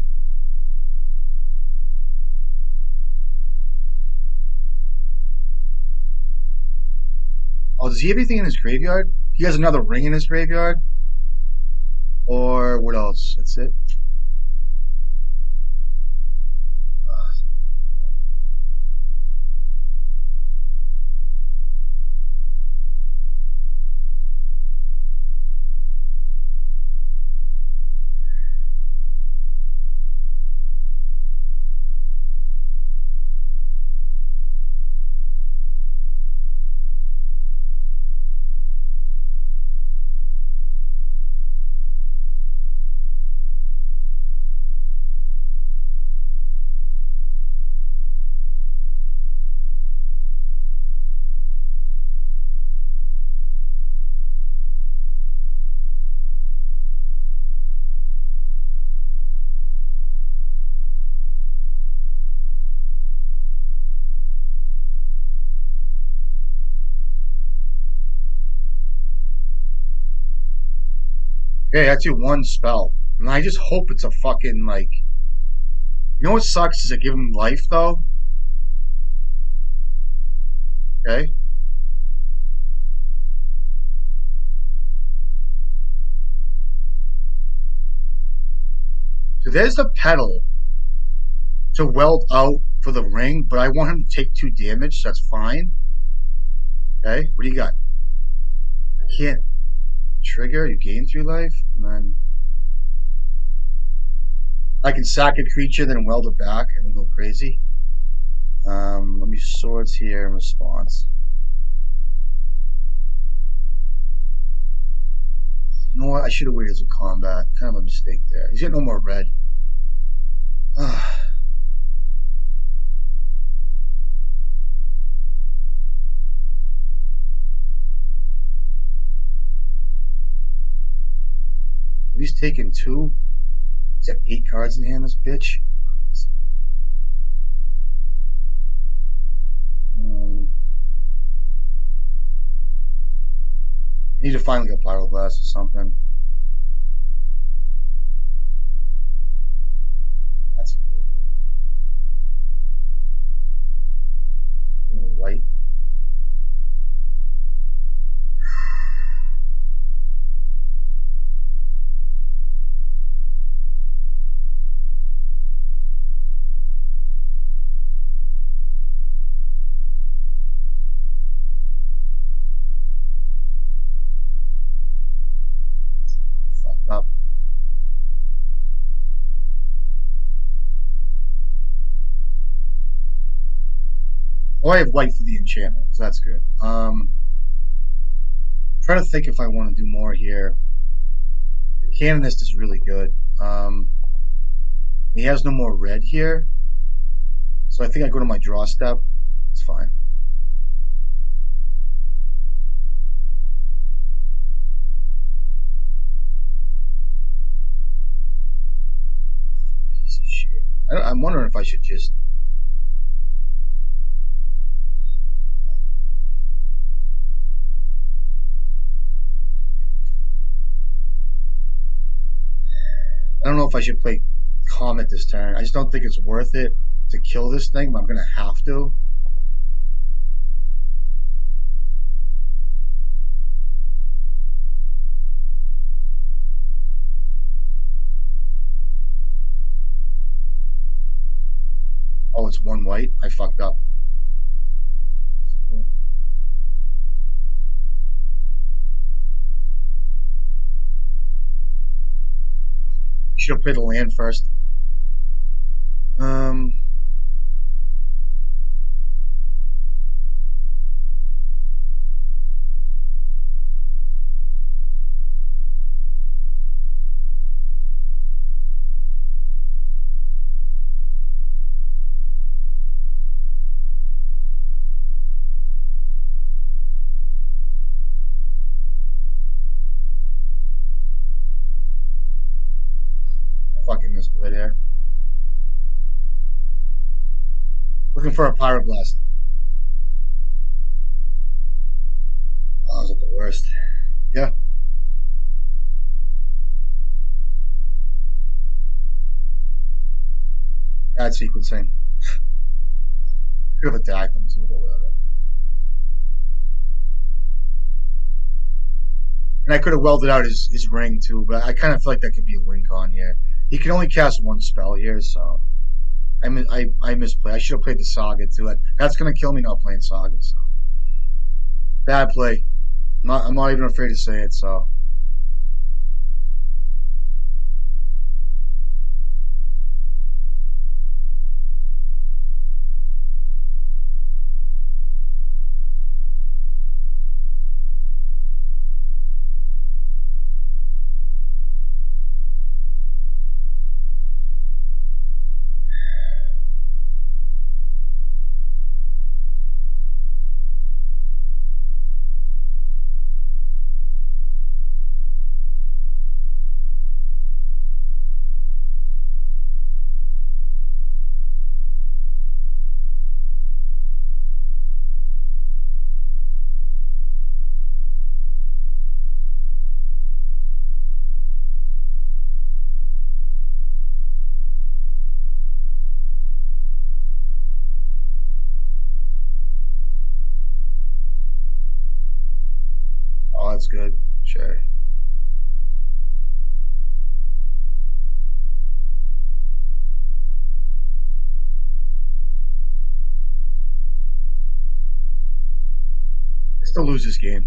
Oh, does he have anything in his graveyard? He has another ring in his graveyard? Or what else? That's it? Okay, that's your one spell. And I just hope it's a fucking like. You know what sucks is I give him life though. Okay, so there's the pedal to weld out for the ring, but I want him to take 2 damage, so that's fine. Okay, what do you got? I can't trigger. You gain 3 life, and then I can sack a creature, then weld it back, and then go crazy. Let me Swords here in response. You know what? I should have waited some combat. Kind of a mistake there. He's got no more red. he's taking 2. He's got 8 cards in hand, this bitch. I need to find like a Pyroblast or something. That's really good. No white. I fucked up. Oh, I have white for the enchantment, so that's good. Trying to think if I want to do more here. The Canonist is really good. He has no more red here, so I think I go to my draw step. It's fine. Piece of shit. I'm wondering if I should just. I don't know if I should play Comet this turn. I just don't think it's worth it to kill this thing, but I'm gonna have to. Oh, it's 1 white. I fucked up. I should have played the land first. Um, I fucking misplay there. Looking for a Pyroblast. Oh, is it the worst? Yeah, bad sequencing. I could have attacked him too, but whatever. And I could have welded out his ring too, but I kind of feel like that could be a win con here. He can only cast 1 spell here, so I misplay. I should have played the Saga too. That's gonna kill me not playing Saga. So bad play. I'm not even afraid to say it. So oh, that's good. Sure. I still lose this game.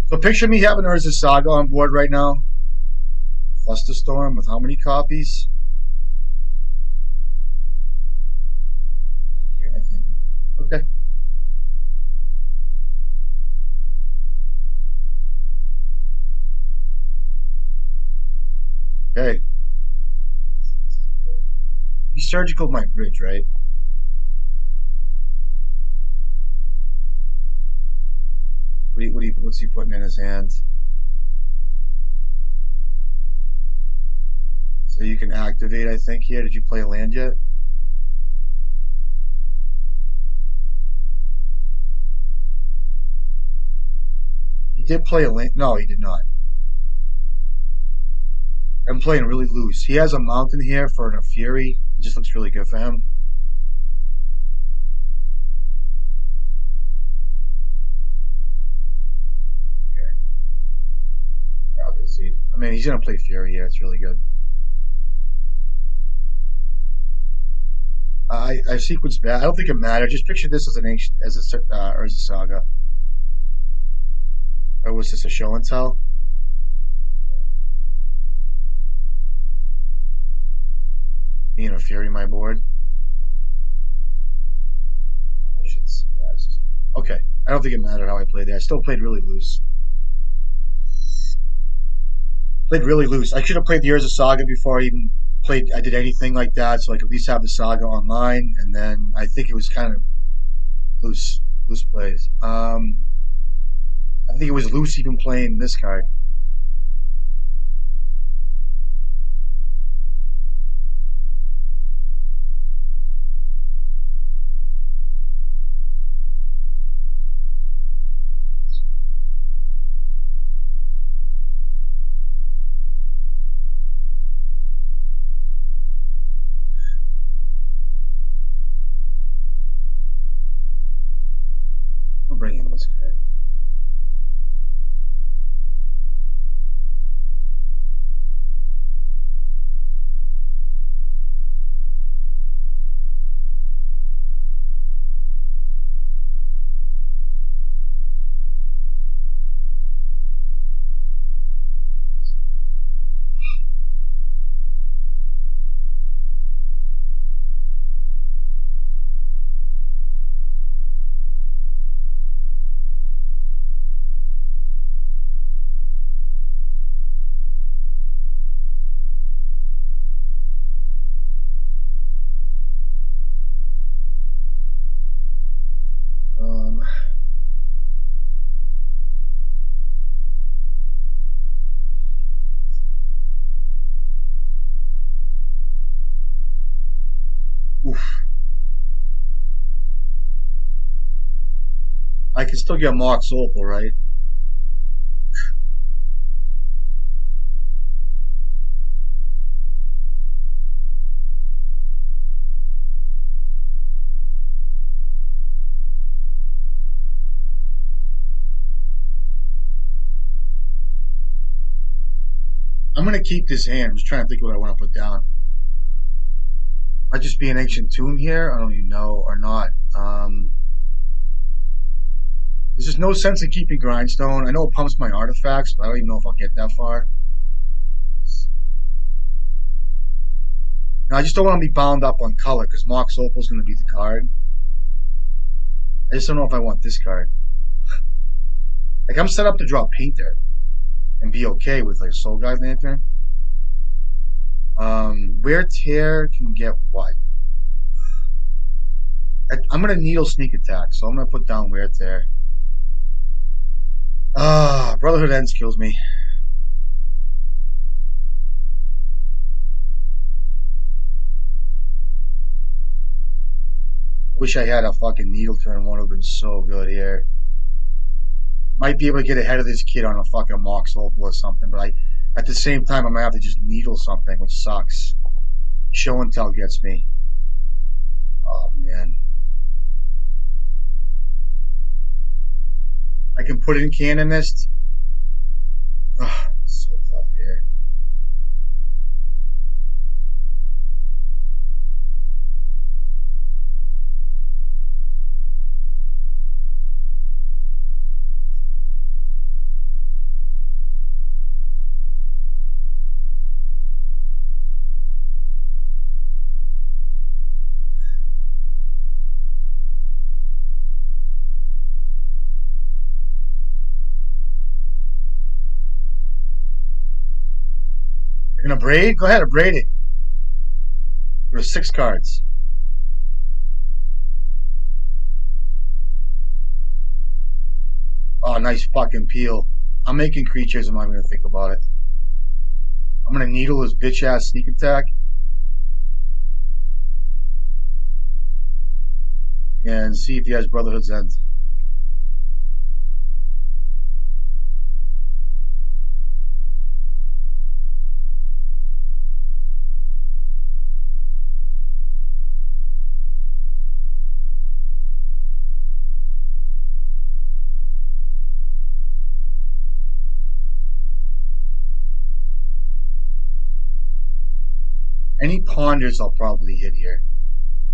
So picture me having Urza Saga on board right now. Flusterstorm with how many copies? I can't beat that. Okay. Okay. He surgical my bridge, right? What's he putting in his hand? So you can activate, I think, here. Did you play a land yet? He did play a land. No, he did not. I'm playing really loose. He has a mountain here for a Fury. It just looks really good for him. Okay, I'll concede. I mean, he's gonna play Fury here. It's really good. I sequenced bad. I don't think it matters. Just picture this as an ancient, as a saga, or was this a show and tell? Being a Fury, my board. I should. Yeah, this is okay. I don't think it mattered how I played there. I still played really loose. Played really loose. I should have played the Urza Saga before I even played. I did anything like that, so I could at least have the saga online. And then I think it was kind of loose plays. I think it was loose even playing this card. I'll bring in this card. Um, oof. I can still get Mox Opal, right? I'm gonna keep this hand. I'm just trying to think what I want to put down. Might just be an ancient tomb here. I don't even know or not. There's just no sense in keeping grindstone. I know it pumps my artifacts, but I don't even know if I'll get that far. I just don't want to be bound up on color because Mox Opal is going to be the card. I just don't know if I want this card. Like I'm set up to draw Painter and be okay with like a Soul Guide Lantern. Wear Tear can get what? I'm gonna Needle Sneak Attack, so I'm gonna put down Wear Tear. Brotherhood Ends kills me. I wish I had a fucking Needle Turn. One would have been so good here. Might be able to get ahead of this kid on a fucking Mox Opal or something, but at the same time, I might have to just needle something, which sucks. Show and Tell gets me. Oh man. I can put it in Canonist. Ugh, so tough here. You're gonna braid? Go ahead, braid it. There's 6 cards. Oh, Oh, nice fucking peel. I'm making creatures. I'm not even gonna think about it. I'm gonna needle his bitch ass sneak attack and see if he has Brotherhood's End. Any ponders I'll probably hit here.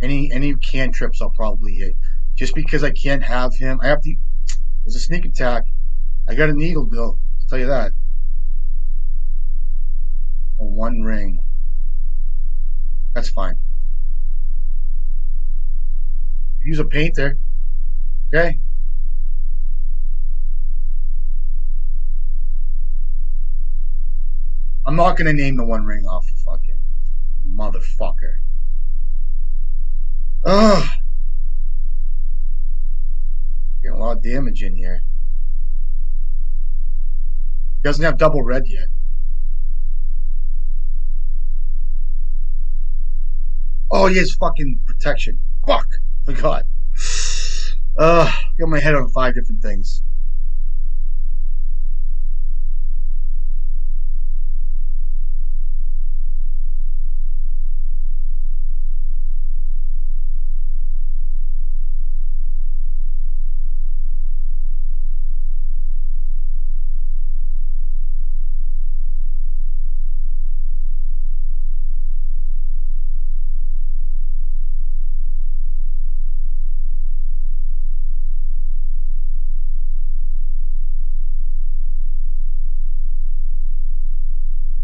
Any cantrips I'll probably hit. Just because I can't have him. I have to. There's a sneak attack. I got a needle, Bill. I'll tell you that. A one ring. That's fine. Use a painter. Okay. I'm not gonna name the one ring off the fucking motherfucker. Ugh. Getting a lot of damage in here. He doesn't have double red yet. Oh, he has fucking protection. Fuck. Forgot. Got my head on 5 different things.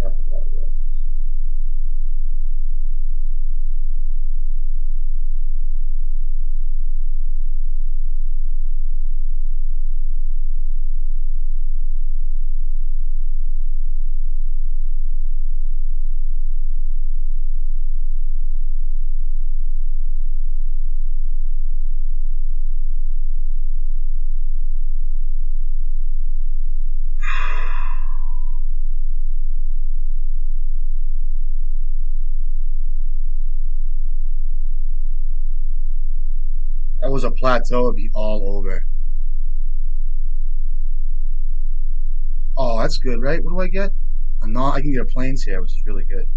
I have to buy the rest. That was a plateau. It'd be all over. Oh, that's good, right? What do I get? I can get a planes here, which is really good.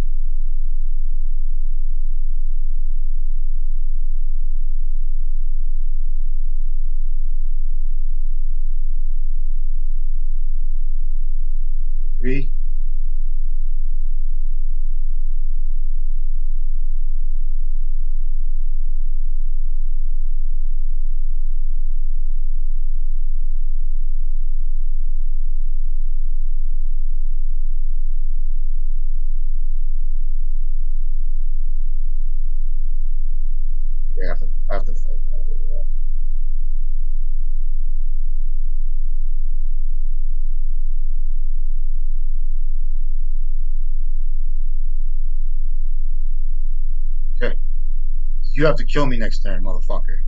Take 3. I have to fight back over that. Okay. You have to kill me next turn, motherfucker.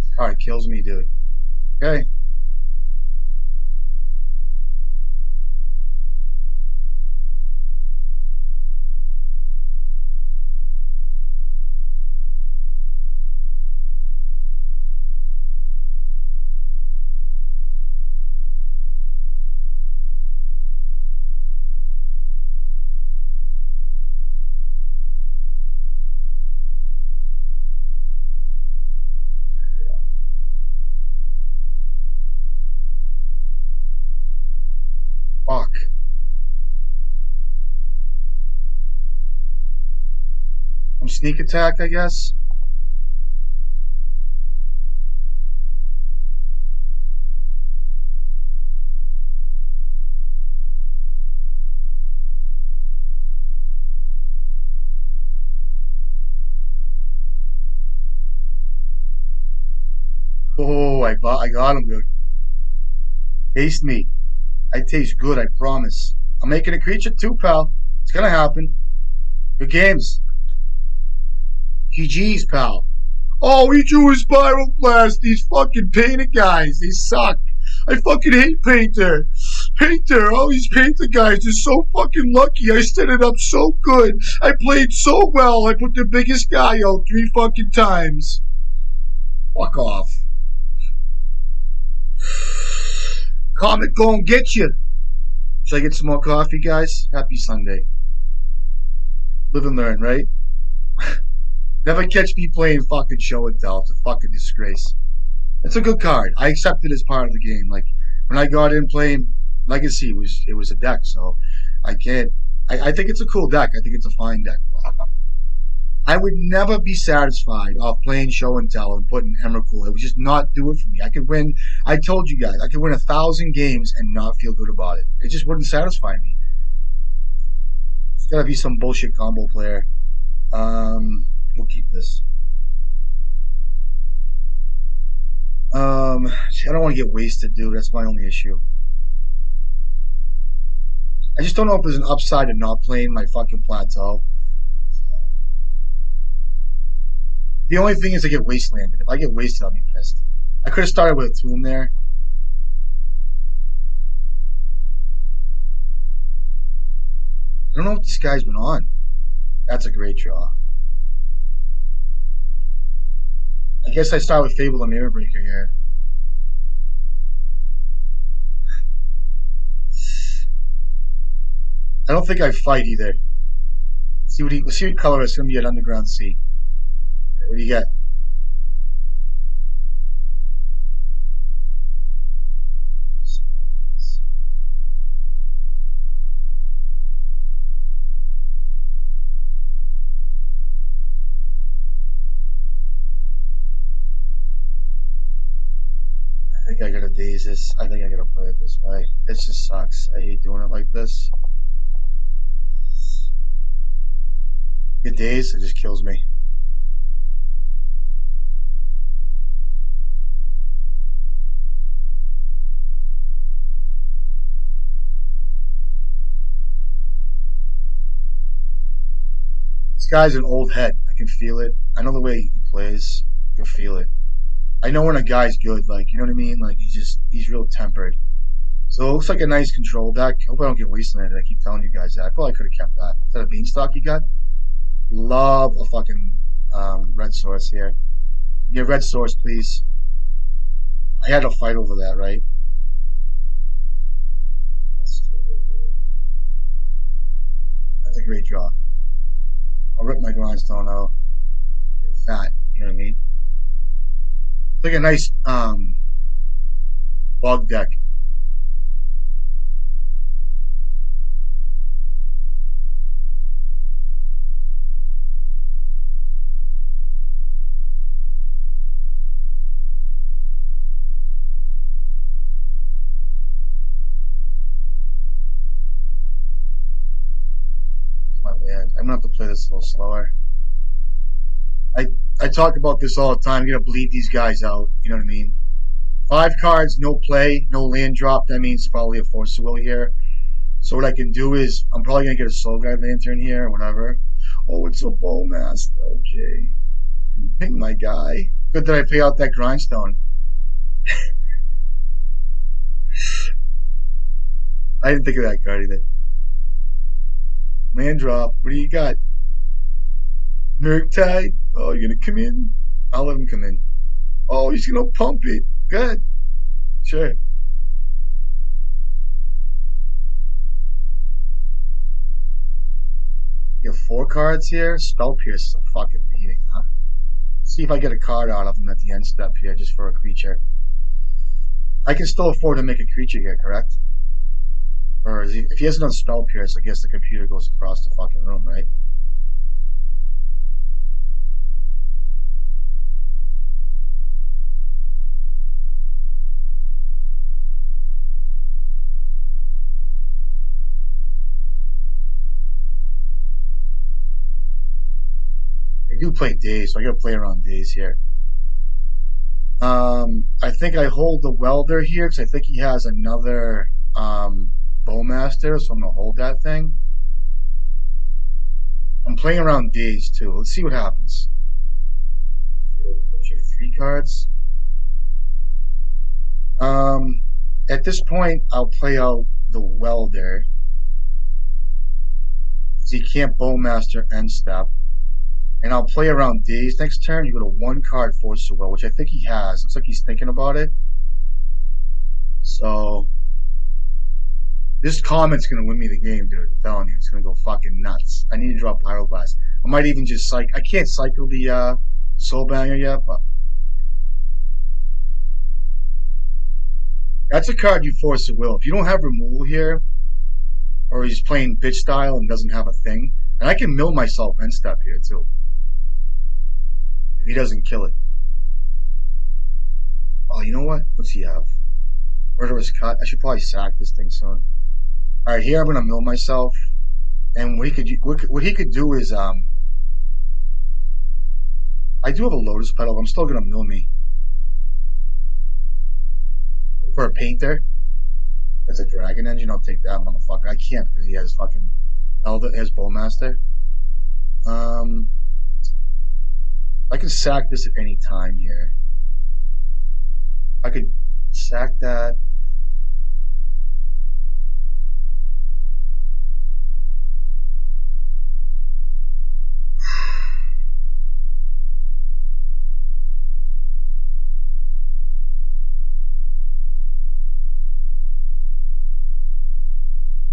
This card kills me, dude. Okay. sneak attack, I guess. Oh, I got him, dude. Taste me. I taste good, I promise. I'm making a creature too, pal. It's gonna happen. Good games. GG's, pal. Oh, he drew a spiral blast. These fucking painter guys, they suck. I fucking hate painter. Painter, all these painter guys are so fucking lucky. I set it up so good. I played so well. I put the biggest guy out 3 fucking times. Fuck off. Comet gonna get you. Should I get some more coffee, guys? Happy Sunday. Live and learn, right? Never catch me playing fucking show and tell. It's a fucking disgrace. It's a good card. I accept it as part of the game. Like when I got in playing Legacy, it was a deck, so I can't. I think it's a cool deck. I think it's a fine deck. I would never be satisfied off playing show and tell and putting Emrakul. It would just not do it for me. I could win. I told you guys, I could win 1,000 games and not feel good about it. It just wouldn't satisfy me. It's gotta be some bullshit combo player. We'll keep this. I don't want to get wasted, dude. That's my only issue. I just don't know if there's an upside to not playing my fucking plateau. The only thing is I get wastelanded. If I get wasted, I'll be pissed. I could have started with a tomb there. I don't know what this guy's been on. That's a great draw. I guess I start with Fable the Mirror Breaker here. I don't think I fight either. Let's see what color it's gonna be at Underground Sea. Okay, what do you get? I think I gotta daze this. I think I gotta play it this way. It just sucks. I hate doing it like this. Get dazed, it just kills me. This guy's an old head. I can feel it. I know the way he plays. I can feel it. I know when a guy's good, like, you know what I mean? Like, he's real tempered. So it looks like a nice control deck. I hope I don't get wasted on it. I keep telling you guys that. I probably could have kept that. Is that a beanstalk you got? Love a fucking red source here. Yeah, red source, please. I had a fight over that, right? That's still good here. That's a great draw. I'll rip my grindstone out. Get fat. You know what I mean? It's like a nice bug deck. My bad. I'm gonna have to play this a little slower. I I talk about this all the time. You gotta bleed these guys out. You know what I mean? 5 cards, no play, no land drop. That means probably a Force of Will here. So what I can do is I'm probably gonna get a Soul Guide Lantern here or whatever. Oh, it's a Bowmaster. Okay, ping my guy. Good that I pay out that grindstone. I didn't think of that card either. Land drop. What do you got? Murktide. Oh, you're gonna come in? I'll let him come in. Oh, he's gonna pump it. Good. Sure. You have 4 cards here? Spell Pierce is a fucking beating, huh? Let's see if I get a card out of him at the end step here just for a creature. I can still afford to make a creature here, correct? Or if he hasn't done Spell Pierce, I guess the computer goes across the fucking room, right? do play days, so I gotta play around days here. I think I hold the welder here because I think he has another bowmaster, so I'm gonna hold that thing. I'm playing around days too. Let's see what happens. What's your 3 cards? Um, at this point, I'll play out the welder because he can't bowmaster end step. And I'll play around days next turn. You go to 1 card Force of Will, which I think he has. Looks like he's thinking about it. So this Comet's gonna win me the game, dude. I'm telling you, it's gonna go fucking nuts. I need to draw Pyroblast. I might even just I can't cycle the Soulbanger yet, but that's a card you Force of Will. If you don't have removal here, or he's playing bitch style and doesn't have a thing, and I can mill myself end step here too. If he doesn't kill it. Oh, you know what? What's he have? Murderous Cut. I should probably sack this thing soon. All right, here I'm gonna mill myself, and what he could do is I do have a Lotus Petal, but I'm still gonna mill me for a painter. That's a Dragon Engine. I'll take that motherfucker. I can't because he has fucking his Bowmaster. I can sack this at any time here. I could sack that.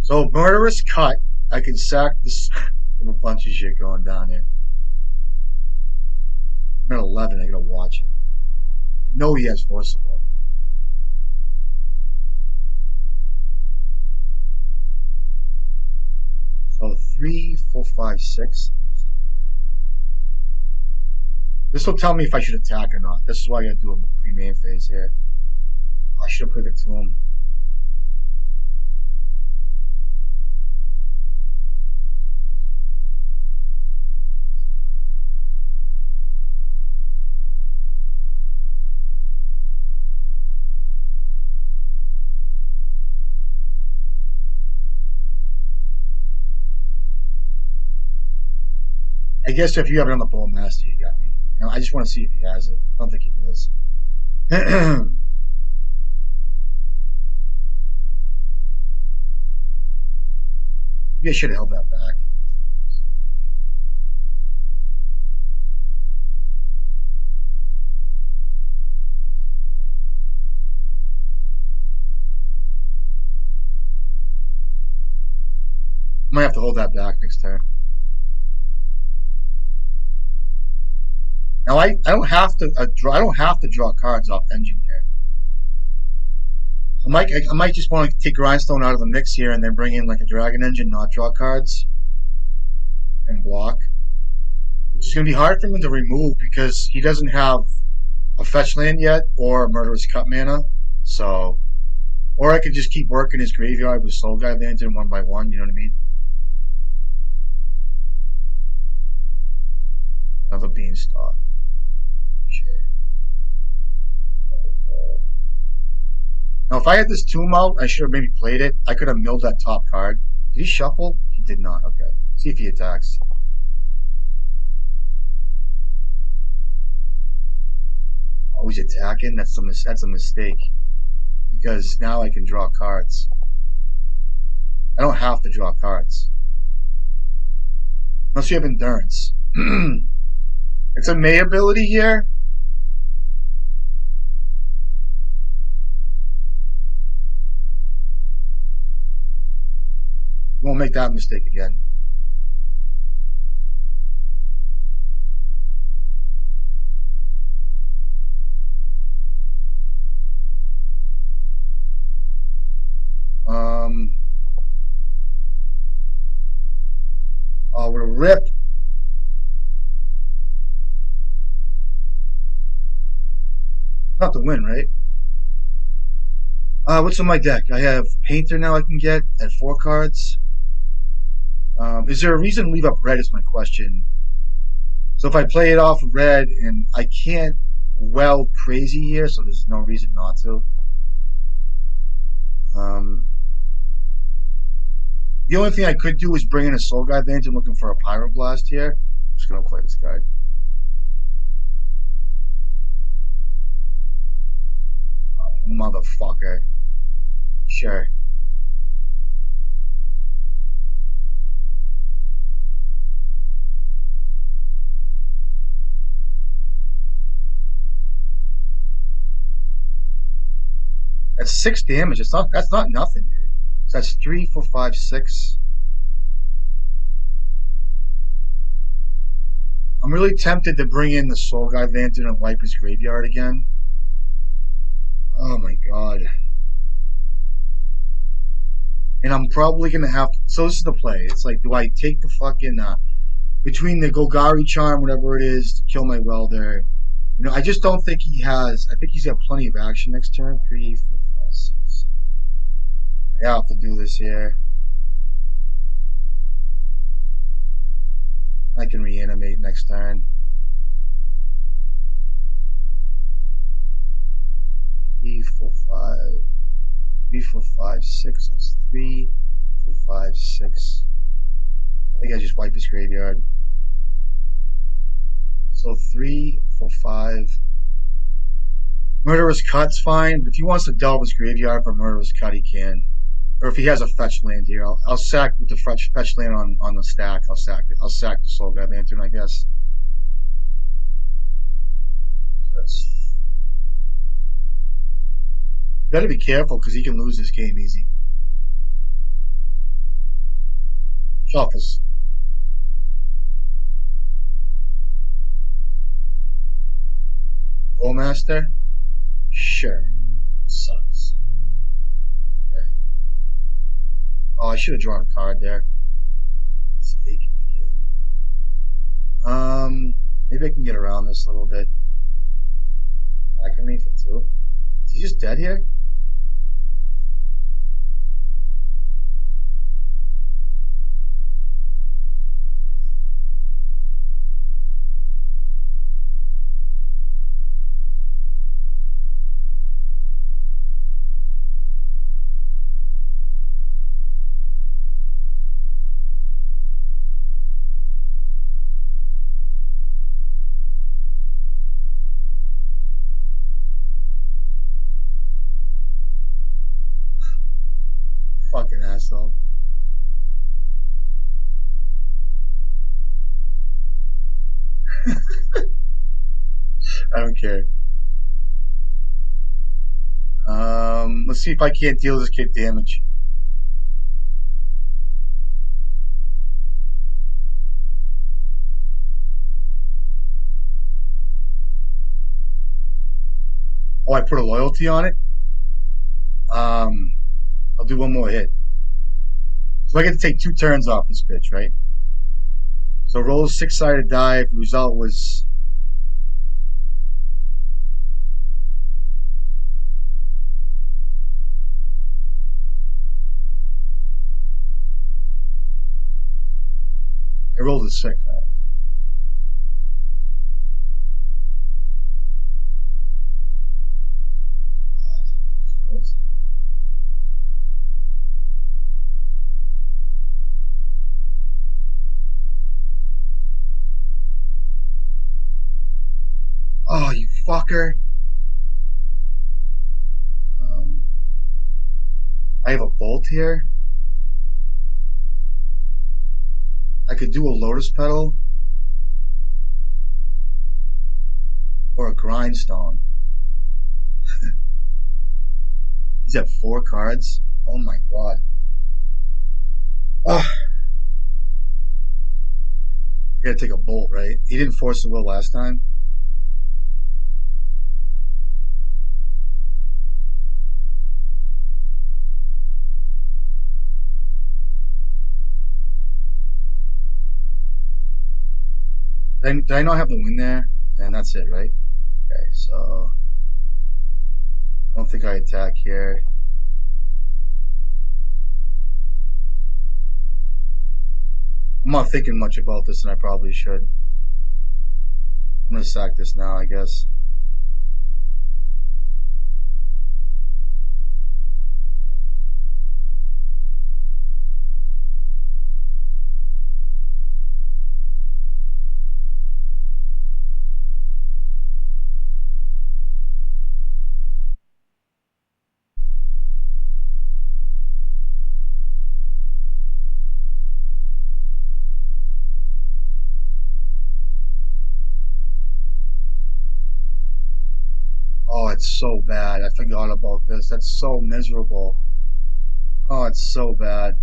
So Murderous Cut. I can sack this. I have a bunch of shit going down here. I'm at 11. I gotta watch it. I know he has Forcible. So 3, 4, 5, 6. This will tell me if I should attack or not. This is why I gotta do a pre-main phase here. I should have put it to him. I guess if you have it on the Bowmaster, you got me. You know, I just want to see if he has it. I don't think he does. Maybe I should have held that back. I might have to hold that back next turn. Now I don't have to draw. I don't have to draw cards off engine here. I might just want to take Grindstone out of the mix here and then bring in like a Dragon Engine, not draw cards, and block. Which is going to be hard for him to remove because he doesn't have a fetch land yet or a Murderous Cut mana. So, or I could just keep working his graveyard with Soul Guide Lantern 1 by 1. You know what I mean? Another Beanstalk. Sure. Now, if I had this Tomb out, I should have maybe played it. I could have milled that top card. Did he shuffle? He did not. Okay. See if he attacks. Oh, he's attacking? That's a mistake. Because now I can draw cards. I don't have to draw cards. Unless you have Endurance. It's a May ability here. You won't make that mistake again. Oh, what a rip. Not the win, right? What's on my deck? I have Painter now I can get at 4 cards. Is there a reason to leave up red is my question. So if I play it off red, and I can't weld crazy here, so there's no reason not to. Um, the only thing I could do is bring in a Soul Guide Lantern looking for a Pyroblast here. I'm just gonna play this card. You motherfucker. Sure. That's 6 damage. It's not. That's not nothing, dude. So that's 3, 4, 5, 6. I'm really tempted to bring in the Soul Guide Lantern and wipe his graveyard again. Oh my god. And I'm probably gonna have to, so this is the play. It's like, do I take the fucking between the Golgari charm, whatever it is, to kill my welder? You know, I just don't think he has. I think he's got plenty of action next turn. 3, 4, 5, 6, 7. I have to do this here. I can reanimate next turn. 3, 4, 5. 3, 4, 5, 6. That's 3, 4, 5, 6. I think I just wipe his graveyard. So 3, 4, 5. Murderous Cut's fine, but if he wants to delve his graveyard for Murderous Cut, he can. Or if he has a fetch land here, I'll sack with the fetch land on the stack. I'll sack it. I'll sack the Soul Guide Lantern, I guess. That's, you better be careful because he can lose this game easy. Shuffles. Bowmaster? Sure. It sucks. Okay. Oh, I should have drawn a card there. Mistake again. Maybe I can get around this a little bit. Attacking me for 2. Is he just dead here? Fucking asshole. I don't care. Let's see if I can't deal this kid damage. Oh, I put a loyalty on it. Um, I'll do one more hit. So I get to take 2 turns off this bitch, right? So roll a 6-sided die. If the result was I rolled a 6. Right? Oh, you fucker. Um, I have a bolt here. I could do a lotus petal or a grindstone. He's at 4 cards. Oh my god. Oh, I gotta take a bolt, right? He didn't force the will last time. Did I not have the win there? And that's it, right? Okay, so I don't think I attack here. I'm not thinking much about this, and I probably should. I'm gonna sack this now, I guess. Oh, it's so bad. I forgot about this. That's so miserable. Oh, it's so bad.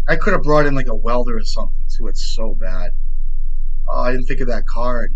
I could have brought in like a welder or something too. It's so bad. Oh, I didn't think of that card.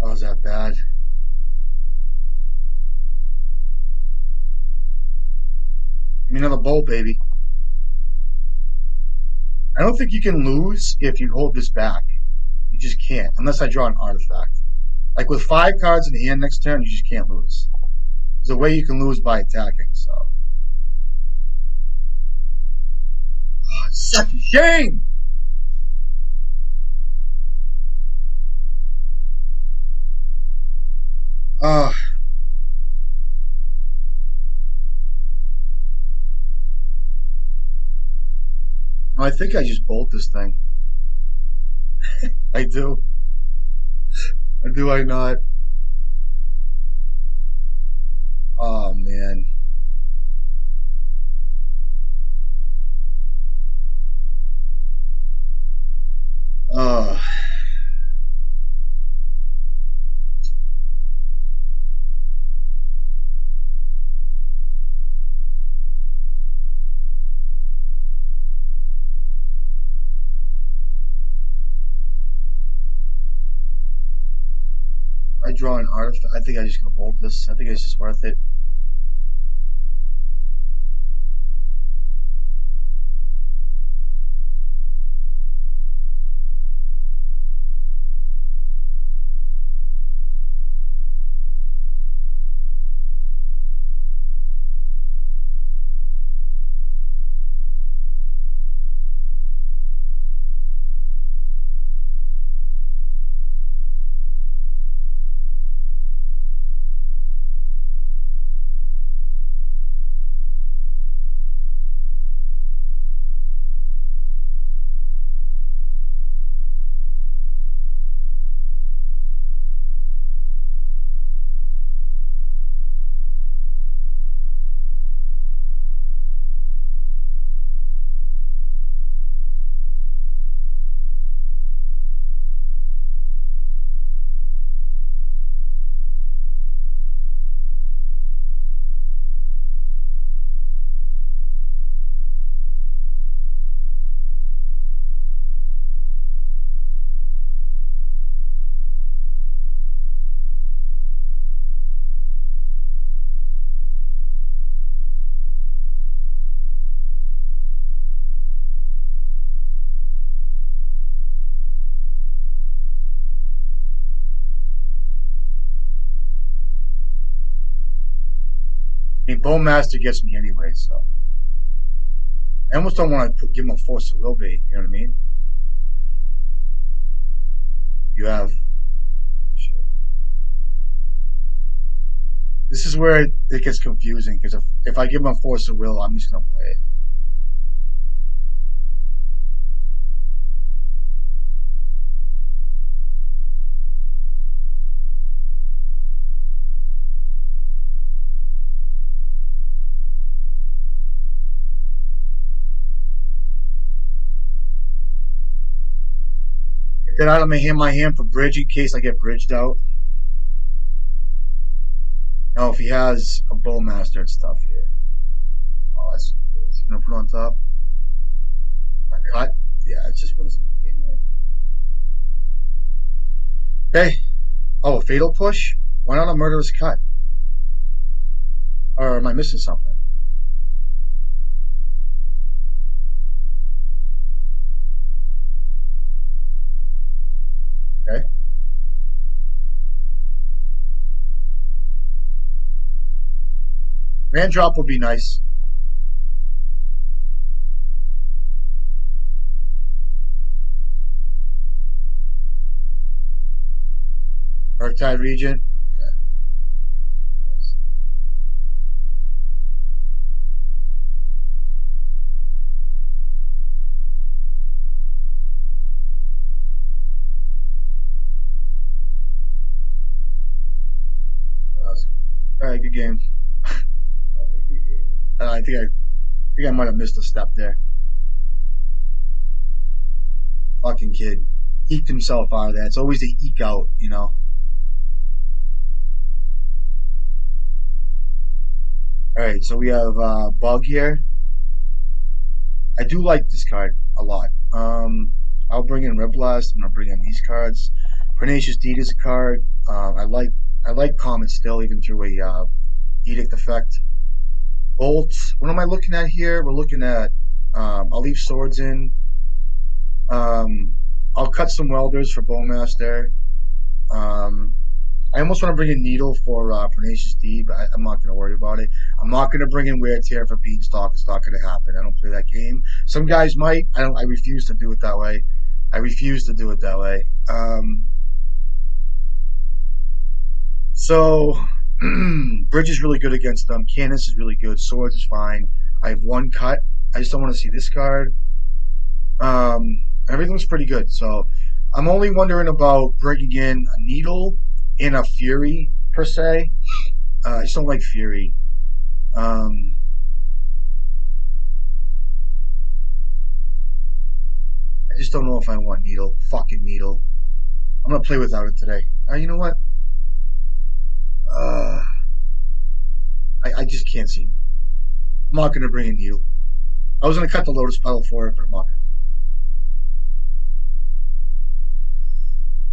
Oh, is that bad? Give me another bolt, baby. I don't think you can lose if you hold this back. You just can't, unless I draw an artifact. Like with 5 cards in the hand next turn, you just can't lose. There's a way you can lose by attacking, so. Oh, it's such a shame! Oh, I think I just bolt this thing. I do. Or do I not? Oh, man. Oh, I draw an artifact. I think I'm just gonna bolt this. I think it's just worth it. I mean, Bowmaster gets me anyway, so I almost don't want to give him a Force of Will bait. You know what I mean? You have. This is where it gets confusing because if I give him a Force of Will, I'm just gonna play it. Get that out of my hand for bridge in case I get bridged out. Now, if he has a Bowmaster and stuff here. Oh, that's what's he gonna put on top? A cut? Yeah, it's just what is in the game, right? Okay. Oh, a fatal push? Why not a murderous cut? Or am I missing something? Okay. Land drop would be nice. Earthtide Regent. Okay. All right, good game. I think I might have missed a step there. Fucking kid. Eked himself out of that. It's always the eke out, you know. Alright, so we have Bug here. I do like this card a lot. I'll bring in Red Blast. I'm gonna bring in these cards. Pernicious Deed is a card. I like Comet still, even through a Edict effect. Bolts. What am I looking at here? We're looking at. I'll leave swords in. Um, I'll cut some welders for Bowmaster. Um, I almost want to bring in Needle for Pernicious D, but I'm not going to worry about it. I'm not going to bring in Wear Tear for Beanstalk. It's not going to happen. I don't play that game. Some guys might. I don't. I refuse to do it that way. I refuse to do it that way. So Bridge is really good against them. Canis is really good. Swords is fine. I have one cut. I just don't want to see this card. Everything's pretty good. So I'm only wondering about bringing in a Needle and a Fury per se. I just don't like Fury. Um, I just don't know if I want Needle. Fucking Needle. I'm gonna play without it today. You know what? Uh, I just can't see. I'm not gonna bring in Needle. I was gonna cut the Lotus Petal for it, but I'm not gonna do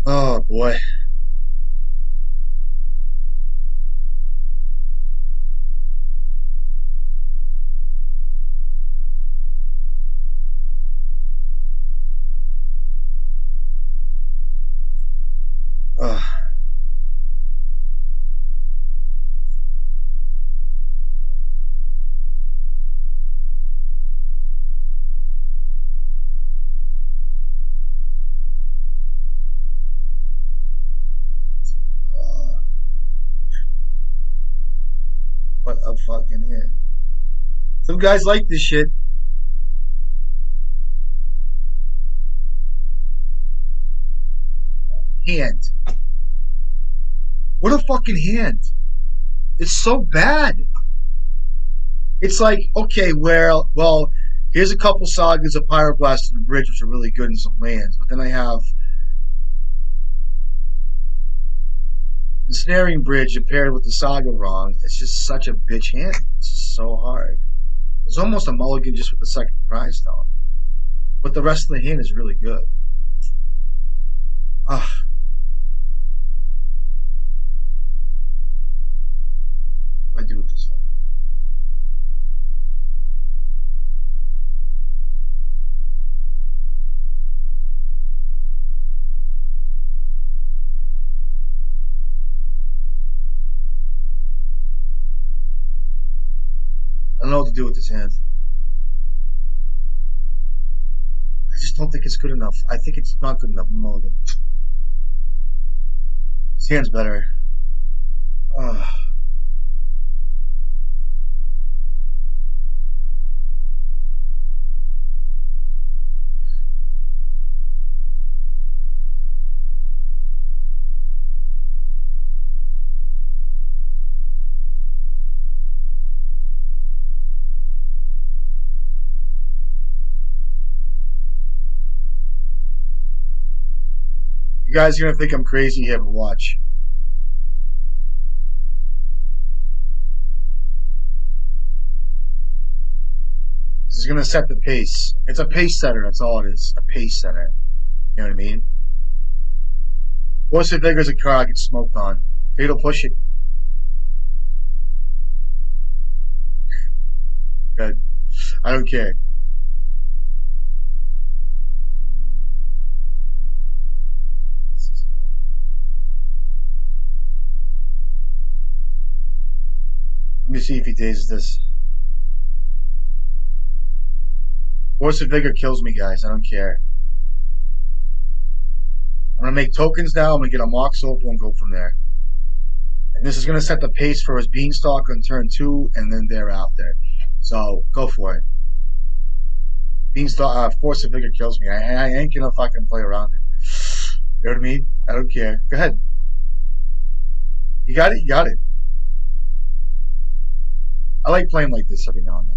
that. Oh boy. Uh, what a fucking hit. Some guys like this shit. Hand. What a fucking hand. It's so bad. It's like, okay, well, here's a couple sagas of Pyroblast and the Bridge, which are really good in some lands, but then I have Ensnaring Bridge paired with the Saga wrong. It's just such a bitch hand. It's just so hard. It's almost a mulligan just with the second Grindstone. But the rest of the hand is really good. Ah, what do I do with this fucking know what to do with this hand. I just don't think it's good enough. I think it's not good enough. Mulligan. This hand's better. Ugh. You guys are gonna think I'm crazy here, but watch. This is gonna set the pace. It's a pace setter. That's all it is. A pace setter. You know what I mean? Force of Vigor's a card I get smoked on. Fatal push it. Good. I don't care. Let me see if he dazes this. Force of Vigor kills me, guys. I don't care. I'm gonna make tokens now. I'm gonna get a Mox Opal and go from there. And this is gonna set the pace for his Beanstalk on turn 2 and then thereafter. So go for it. Beanstalk, Force of Vigor kills me. I ain't gonna fucking play around it. You know what I mean? I don't care. Go ahead. You got it. You got it. I like playing like this every now and then.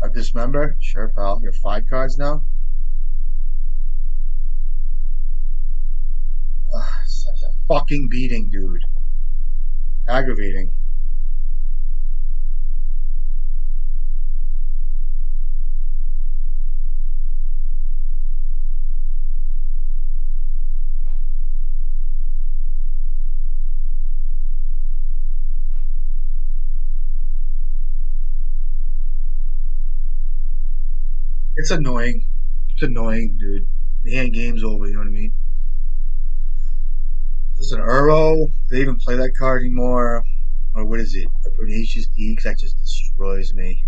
I dismember. Sure, pal. You have 5 cards now. Ugh, such a fucking beating, dude. Aggravating. It's annoying. It's annoying, dude. The hand game's over, you know what I mean? Is this an Uro? Do they even play that card anymore? Or what is it? A Pernicious D? Because that just destroys me.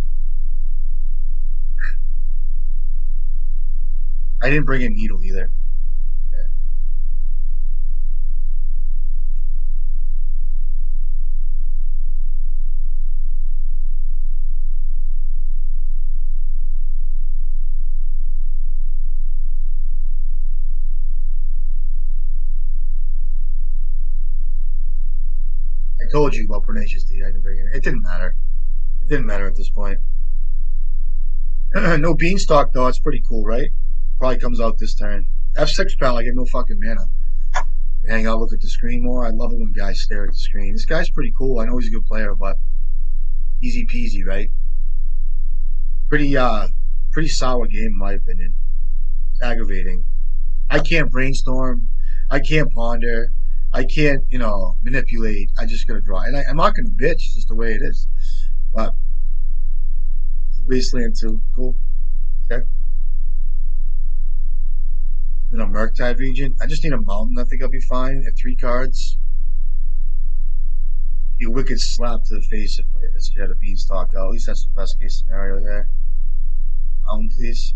I didn't bring a needle either. Yeah. I told you about Pernicious D. I didn't bring it. It didn't matter. It didn't matter at this point. No Beanstalk, though. It's pretty cool, right? Probably comes out this turn. F6, pal. I get no fucking mana. Hang out, look at the screen more. I love it when guys stare at the screen. This guy's pretty cool. I know he's a good player, but easy peasy, right? Pretty pretty sour game in my opinion. It's aggravating. I can't brainstorm. I can't ponder. I can't, manipulate. I just gotta draw. And I'm not gonna bitch. It's just the way it is. But Wasteland 2, cool. Okay. Then a Murktide region. I just need a mountain. I think I'll be fine. At 3 cards. Be a wicked slap to the face if it's got a Beanstalk out. At least that's the best case scenario there. Mountain, please.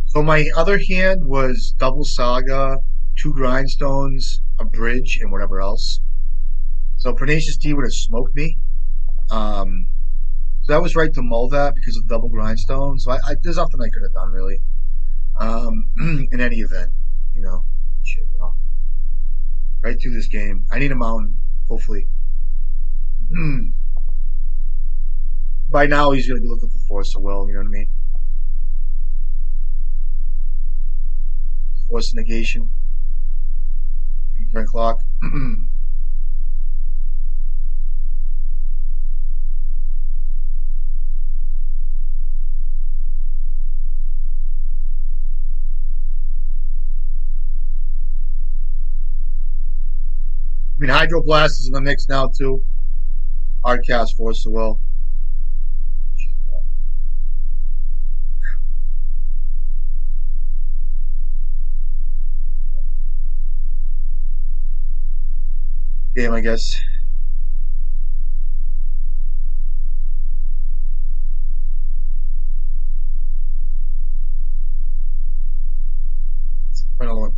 So my other hand was double saga, 2 grindstones, a bridge, and whatever else. So Pernicious D would have smoked me. So that was right to mull that because of double grindstone. So there's nothing I could have done really. In any event, shit, bro. Right through this game. I need a mountain, hopefully. By now he's gonna be looking for Force of Will. You know what I mean? Force negation. 3 turn clock. I mean, Hydroblast is in the mix now too. Hardcast Force of Will. game, I guess. Another one.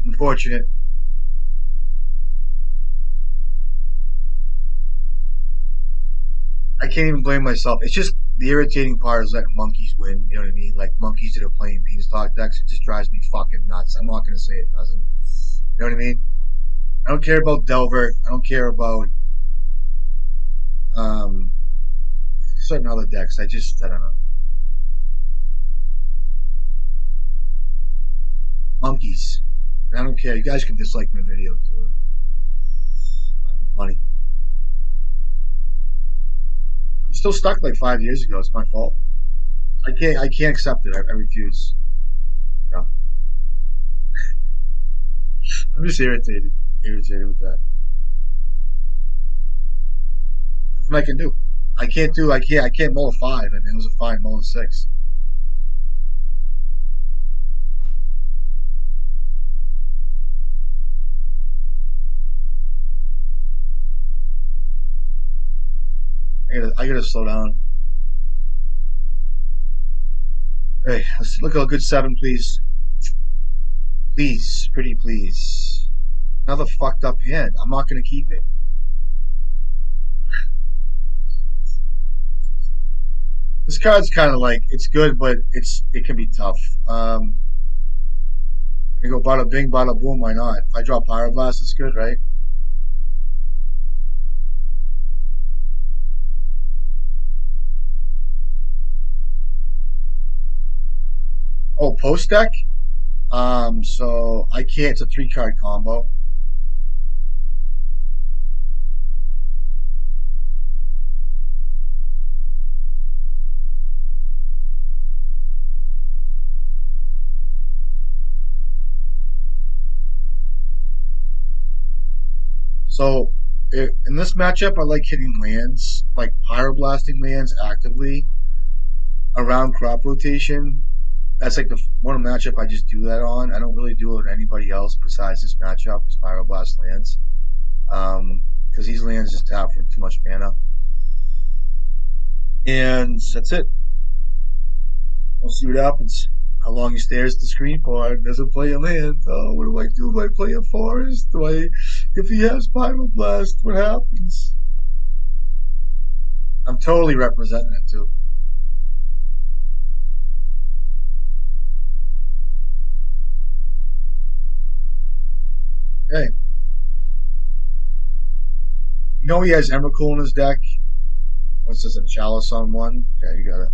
Unfortunate. I can't even blame myself. It's just the irritating part is letting monkeys win. You know what I mean? Like monkeys that are playing beanstalk decks. It just drives me fucking nuts. I'm not gonna say it doesn't. You know what I mean? I don't care about Delver. I don't care about um, certain other decks. I don't know. Monkeys. I don't care. You guys can dislike my video too. Fucking funny. I'm still stuck like 5 years ago. It's my fault. I can't accept it. I refuse. You know, I'm just irritated. Irritated with that. Nothing I can do. I can't do. I can't mull a five. I mean, it was a fine mull a six. I gotta slow down. Hey, let's look at a good seven, please. Please, pretty please. Another fucked up hand. I'm not gonna keep it. This card's kind of like it's good, but it can be tough. I go bada bing, bada boom. Why not? If I draw Pyroblast, it's good, right? Oh, post deck. So I can't. It's a three card combo. So in this matchup, I like hitting lands, like Pyroblasting lands actively around crop rotation. That's like the one matchup I just do that on. I don't really do it with anybody else besides this matchup. Is Pyroblast lands, because these lands just tap for too much mana, and that's it. We'll see what happens. How long he stares at the screen for and doesn't play a land. Oh, what do I do? Do I play a forest? Do I, if he has Pyroblast, what happens? I'm totally representing it too. Hey, you know he has Emrakul in his deck. What's this? A Chalice on one. Okay, you got it.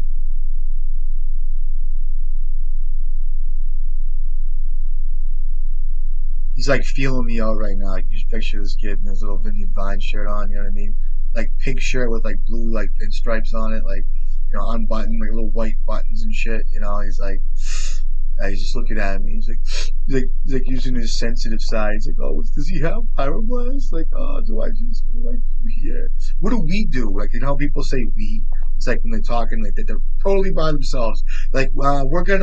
He's like feeling me out right now. You can just picture this kid in his little Vineyard Vine shirt on. You know what I mean? Like pink shirt with like blue like pinstripes on it, like unbuttoned, like little white buttons and shit. He's just looking at me. He's like using his sensitive side. He's like, oh, does he have Pyroblast? Like, oh, what do I do here? What do we do? Like, how people say we? It's like when they're talking, like they're totally by themselves. Like, we're gonna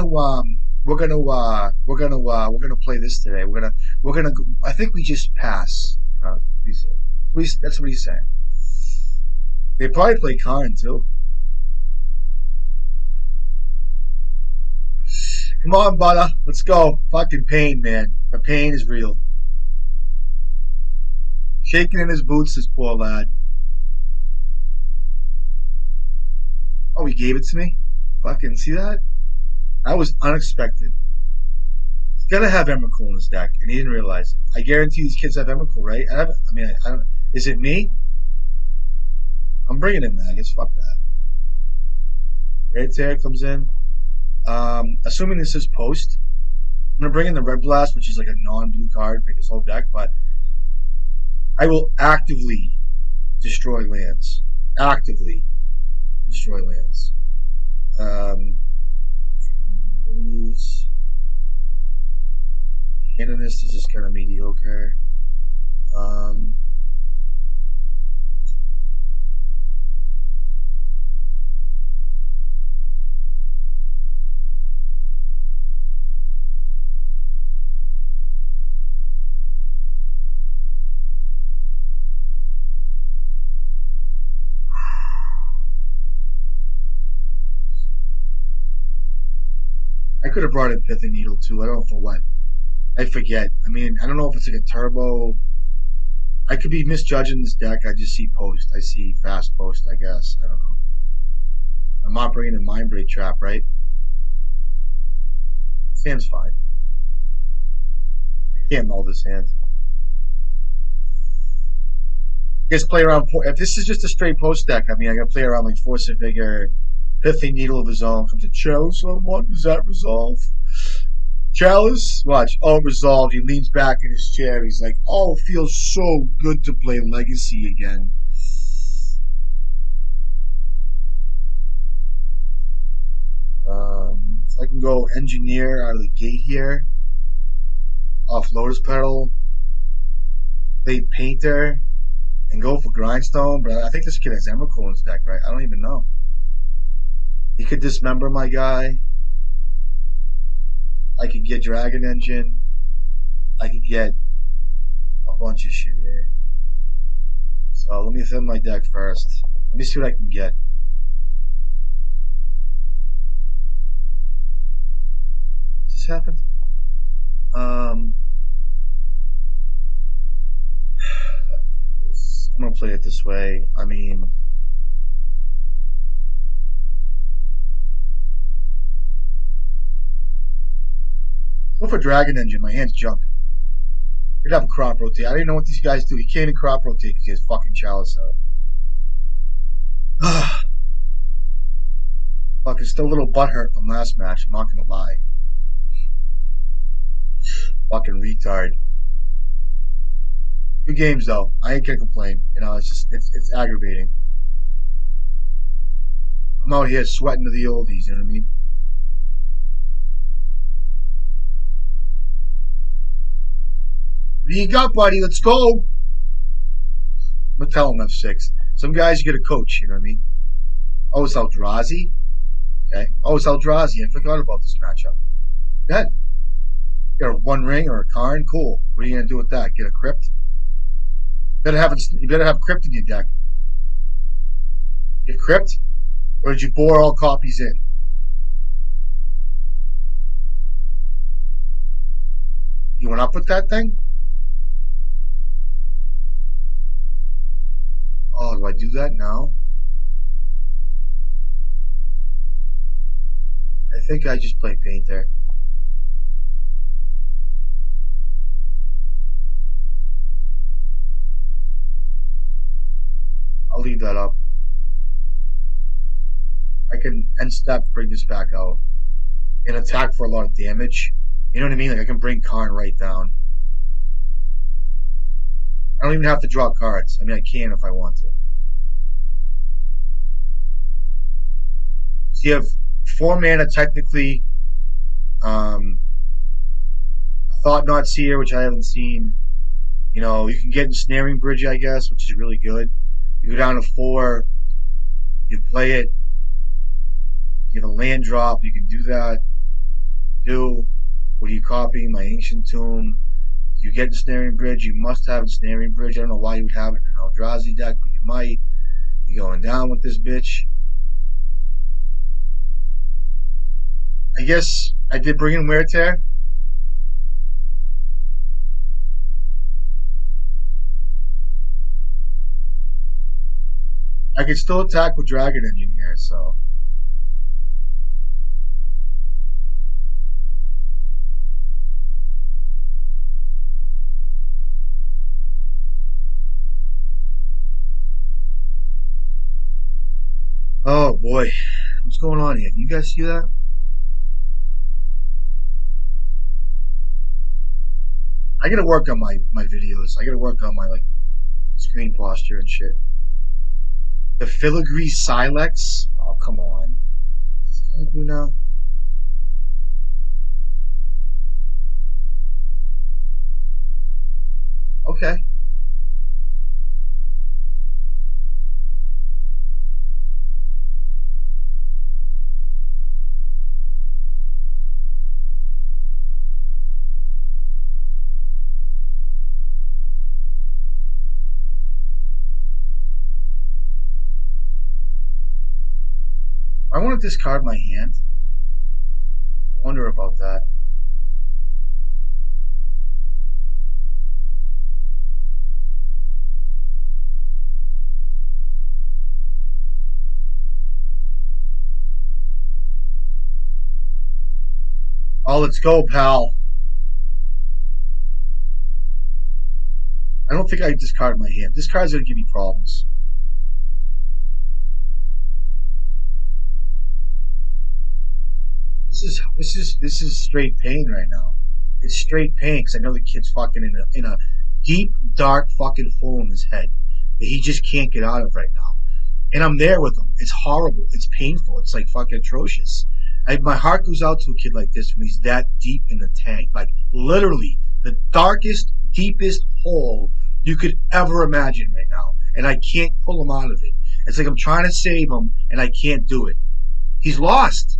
play this today. We're gonna. I think we just pass. That's what he's saying. They probably play Karn too. Come on, butter. Let's go. Fucking pain, man. The pain is real. Shaking in his boots, this poor lad. Oh, he gave it to me? Fucking see that? That was unexpected. He's gonna have Emrakul in his deck, and he didn't realize it. I guarantee these kids have Emrakul, right? I don't. Is it me? I'm bringing him that. I guess fuck that. Red Tear comes in. Assuming this is post, I'm gonna bring in the Red Blast, which is like a non-blue card, like his whole deck, but I will actively destroy lands. Actively destroy lands. Um, these Canonist is just kind of mediocre. Um, could have brought in Pithing Needle too. I don't know for what. I forget. I mean, I don't know if it's like a turbo. I could be misjudging this deck. I just see post. I see fast post, I guess. I don't know. I'm not bringing in Mind Break Trap, right? This hand's fine. I can't mull this hand. I guess play around. If this is just a straight post deck, I mean, I gotta play around like Force of Vigor, Pithing Needle of his own. Comes a Chalice on one. Does that resolve? Chalice, watch. Oh, resolved. He leans back in his chair. He's like, "Oh, it feels so good to play Legacy again." So I can go Engineer out of the gate here, off Lotus Petal, play Painter, and go for Grindstone. But I think this kid has Emrakul in his deck, right? I don't even know. He could dismember my guy. I could get Dragon Engine. I could get a bunch of shit here. So let me thin my deck first. Let me see what I can get. What just happened? I'm gonna play it this way. I mean, go for Dragon Engine. My hand's junk. Could have a crop rotate. I didn't know what these guys do. He can't even crop rotate because he has fucking Chalice out. Fucking still a little butthurt from last match. I'm not gonna lie. Fucking retard. Good games though. I ain't gonna complain. You know, it's just it's aggravating. I'm out here sweating to the oldies. You know what I mean? What do you got, buddy? Let's go. I'm gonna tell him F6. Some guys you get a coach. You know what I mean? Oh, it's Eldrazi. Okay. Oh, it's Eldrazi. I forgot about this matchup. Go ahead. Got a One Ring or a Karn. Cool. What are you gonna do with that? Get a Crypt? You better have Crypt in your deck. You have Crypt, or did you bore all copies in? You went up with that thing? Oh, do I do that now? I think I just play Painter. I'll leave that up. I can end step bring this back out and attack for a lot of damage. You know what I mean? Like I can bring Karn right down. I don't even have to draw cards. I mean, I can if I want to. So you have 4 mana technically. Thought Not Seer, which I haven't seen. You know, you can get Ensnaring Bridge, I guess, which is really good. You go down to 4. You play it. You have a land drop. You can do that. Do. What are you copying? My Ancient Tomb. You get Ensnaring Bridge. You must have Ensnaring Bridge. I don't know why you would have it in an Eldrazi deck, but you might. You're going down with this bitch. I guess I did bring in Wear Tear. I can still attack with Dragon Engine here, so. Oh boy. What's going on here? Can you guys see that? I gotta work on my videos. I gotta work on my like screen posture and shit. The Filigree Silex? Oh come on. What's this gonna do now? Okay. I want to discard my hand. I Wonder about that. Oh, let's go, pal. I don't think I discarded my hand. This card's gonna give me problems. This is straight pain right now. It's straight pain because I know the kid's fucking in a deep, dark fucking hole in his head that he just can't get out of right now. And I'm there with him. It's horrible. It's painful. It's like fucking atrocious. My heart goes out to a kid like this when he's that deep in the tank. Like literally the darkest, deepest hole you could ever imagine right now. And I can't pull him out of it. It's like I'm trying to save him and I can't do it. He's lost.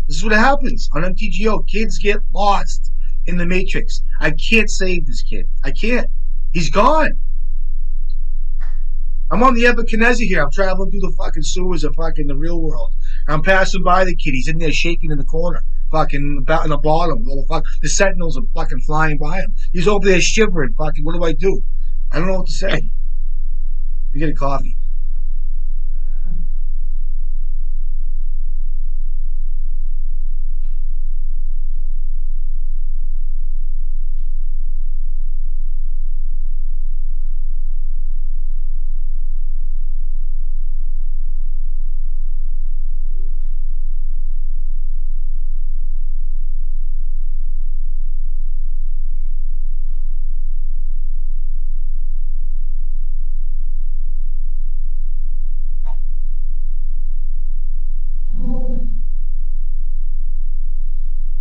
This is what happens on MTGO. Kids get lost in the Matrix. I can't save this kid. I can't. He's gone. I'm on the Epicanesi here. I'm traveling through the fucking sewers of fucking the real world. I'm passing by the kid. He's in there shaking in the corner. Fucking about in the bottom. The sentinels are fucking flying by him. He's over there shivering. Fucking, what do I do? I don't know what to say. We get a coffee.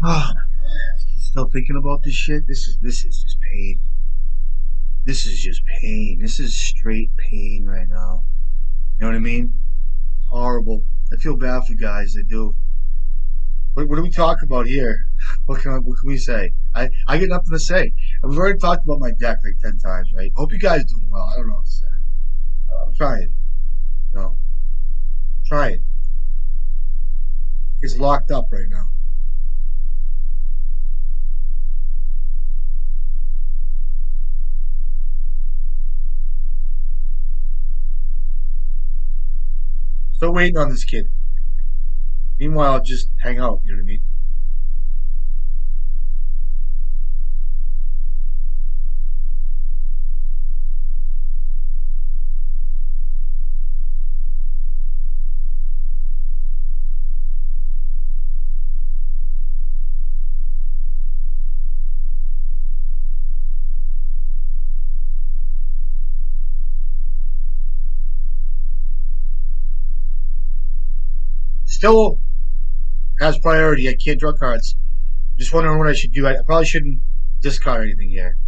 Oh, still thinking about this shit. This is just pain. This is just pain. This is straight pain right now. You know what I mean? It's horrible. I feel bad for guys. I do. What do we talk about here? What can we say? I get nothing to say. And we've already talked about my deck like 10 times, right? Hope you guys doing well. I don't know what to say. I'm trying. You know, trying. It's locked up right now. Still waiting on this kid. Meanwhile, I'll just hang out. You know what I mean? Still has priority. I can't draw cards. Just wondering what I should do. I probably shouldn't discard anything here.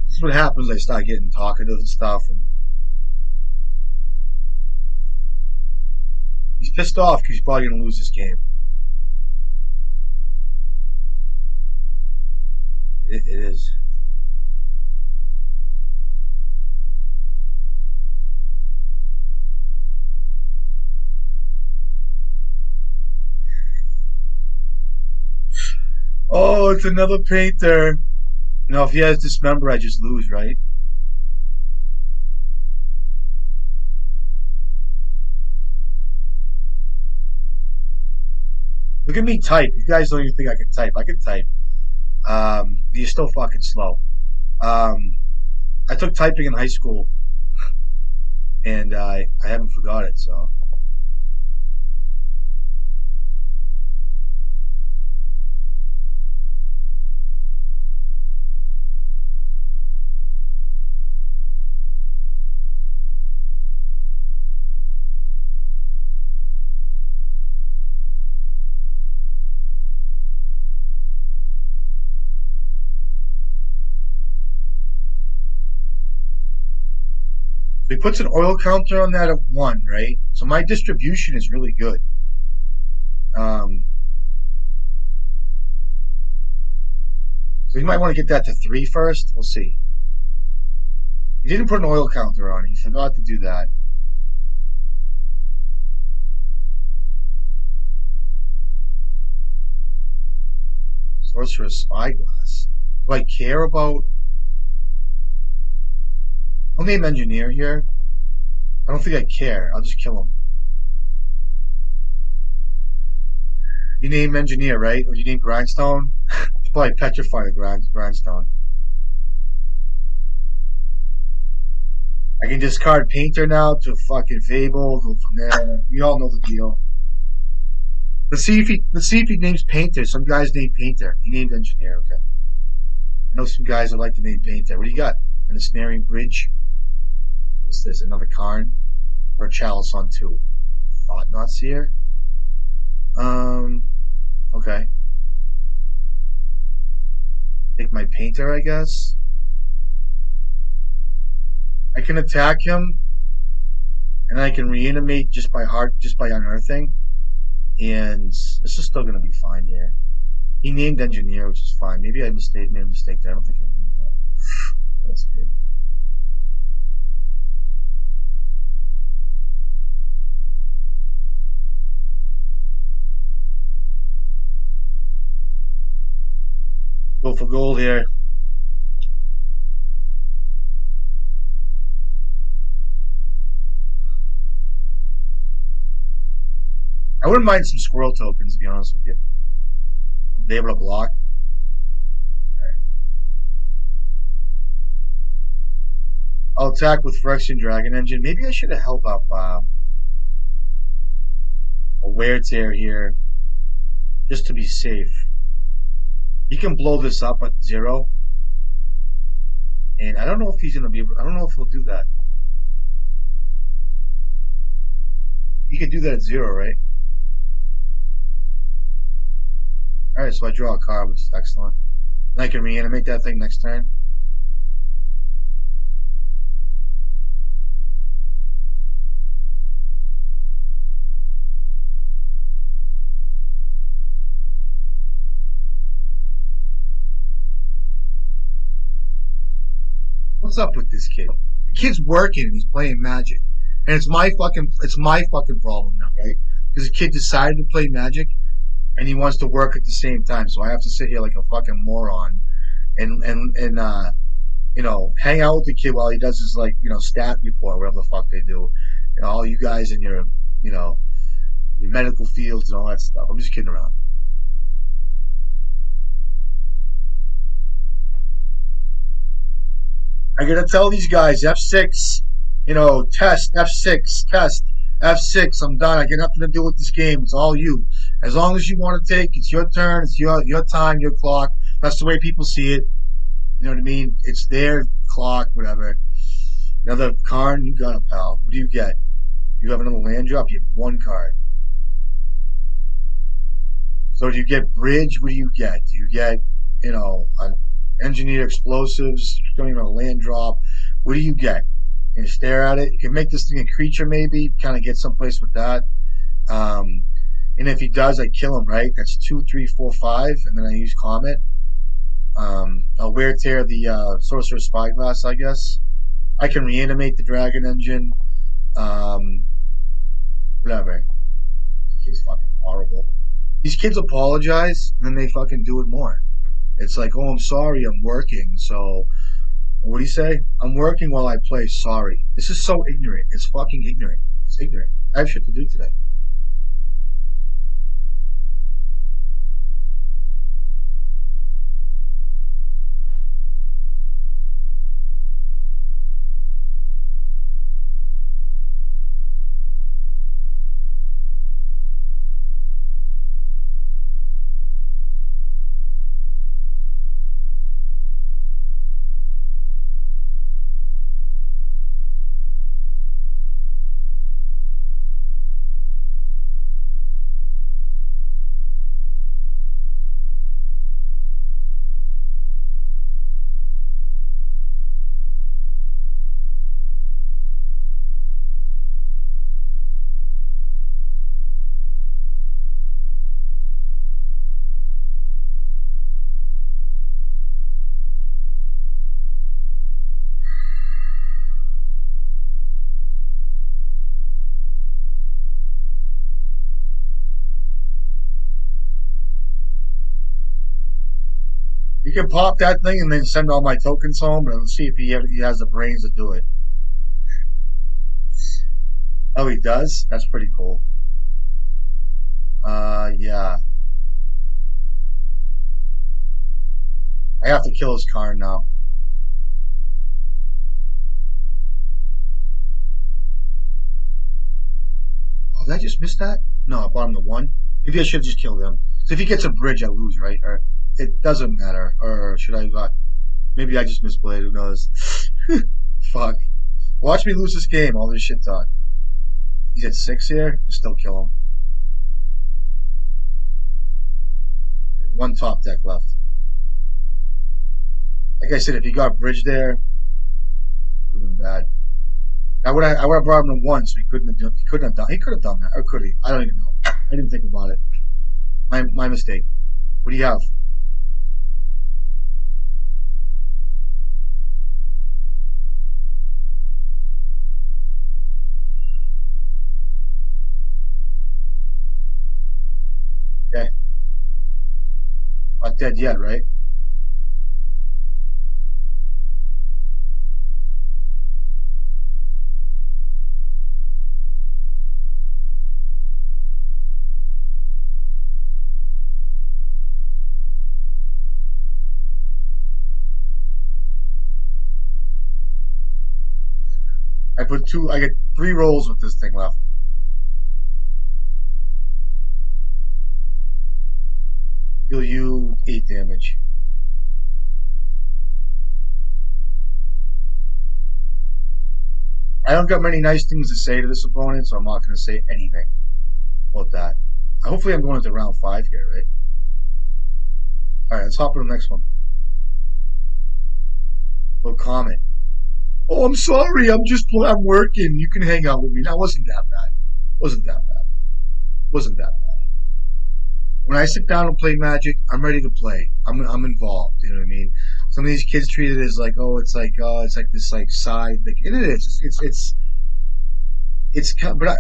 This is what happens. I start getting talkative and stuff, and he's pissed off because he's probably going to lose this game. It is. Oh, it's another painter. No, if he has dismember, I just lose, right? Look at me type. You guys don't even think I can type. I can type. You're still fucking slow. Um, I took typing in high school, and I haven't forgot it. So he puts an oil counter on that at 1, right? So my distribution is really good. Um, so you might want to get that to 3 first. We'll see. He didn't put an oil counter on. He forgot to do that. Sorcerer's Spyglass. Do I care about? He'll name engineer here. I don't think I care. I'll just kill him. You name engineer, right? Or you name grindstone? He's probably petrified of grindstone. I can discard painter now to fucking fable. Go from there. We all know the deal. Let's see if he names painter. Some guys name painter. He named engineer. Okay. I know some guys that like to name painter. What do you got? An ensnaring bridge. What's this? Another Karn or a chalice on two. Thought not seer. Um. Okay. Take my painter, I guess. I can attack him, and I can reanimate just by unearthing, and this is still gonna be fine here. He named engineer, which is fine. Maybe made a mistake there. I don't think I did that. That's good. Go for gold here. I wouldn't mind some squirrel tokens, to be honest with you. Be able to block. Right. I'll attack with Phyrexian Dragon Engine. Maybe I should have held up a wear tear here just to be safe. He can blow this up at 0, and I don't know if he's gonna be. I don't know if he'll do that. He can do that at 0, right? All right, so I draw a card, which is excellent. And I can reanimate that thing next turn. What's up with this kid? The kid's working and he's playing Magic, and it's my fucking problem now, right? Because the kid decided to play Magic and he wants to work at the same time, so I have to sit here like a fucking moron and hang out with the kid while he does his stat report, whatever the fuck they do, and all you guys in you know your medical fields and all that stuff. I'm just kidding around. I gotta tell these guys F6, test F6, test F6. I'm done. I got nothing to do with this game. It's all you. As long as you want to take, it's your turn. It's your time, your clock. That's the way people see it. You know what I mean? It's their clock, whatever. Another Karn, you got it, pal. What do you get? You have another land drop. You have one card. So do you get bridge? What do you get? Do you get, an engineer explosives? You don't even have a land drop. What do you get? And stare at it. You can make this thing a creature, maybe. Kind of get someplace with that. Um, and if he does, I kill him. Right? That's 2, 3, 4, 5, and then I use Comet. I'll wear tear the Sorcerer's Spyglass, I guess. I can reanimate the Dragon Engine. Um, whatever. This kid's fucking horrible. These kids apologize and then they fucking do it more. It's like, oh, I'm sorry, I'm working. So, what do you say? I'm working while I play. Sorry. This is so ignorant. It's fucking ignorant. It's ignorant. I have shit to do today. can pop that thing and then send all my tokens home, and let's see if he has the brains to do it. Oh, he does? That's pretty cool. Yeah. I have to kill his card now. Oh, did I just miss that? No, I bought him the one. Maybe I should have just killed him. So if he gets a bridge, I lose, right? Or it doesn't matter. Or should I have got? Maybe I just misplayed. Who knows? Fuck. Watch me lose this game. All this shit talk. He's at 6 here. Just still kill him. One top deck left. Like I said, if he got bridge there, would have been bad. I would have brought him to one, so he could have done that, or could he? I don't even know. I didn't think about it. My mistake. What do you have? Okay, not dead yet, right? I put two. I get 3 rolls with this thing left. Deal you 8 damage. I don't got many nice things to say to this opponent, so I'm not going to say anything about that. Hopefully, I'm going into round 5 here, right? All right, let's hop on the next one. Little Comet. Oh, I'm sorry. I'm working. You can hang out with me. That wasn't that bad. Wasn't that bad. Wasn't that bad. When I sit down and play Magic, I'm ready to play. I'm involved. You know what I mean? Some of these kids treat it as like, it's like this like side. Like, and it is. But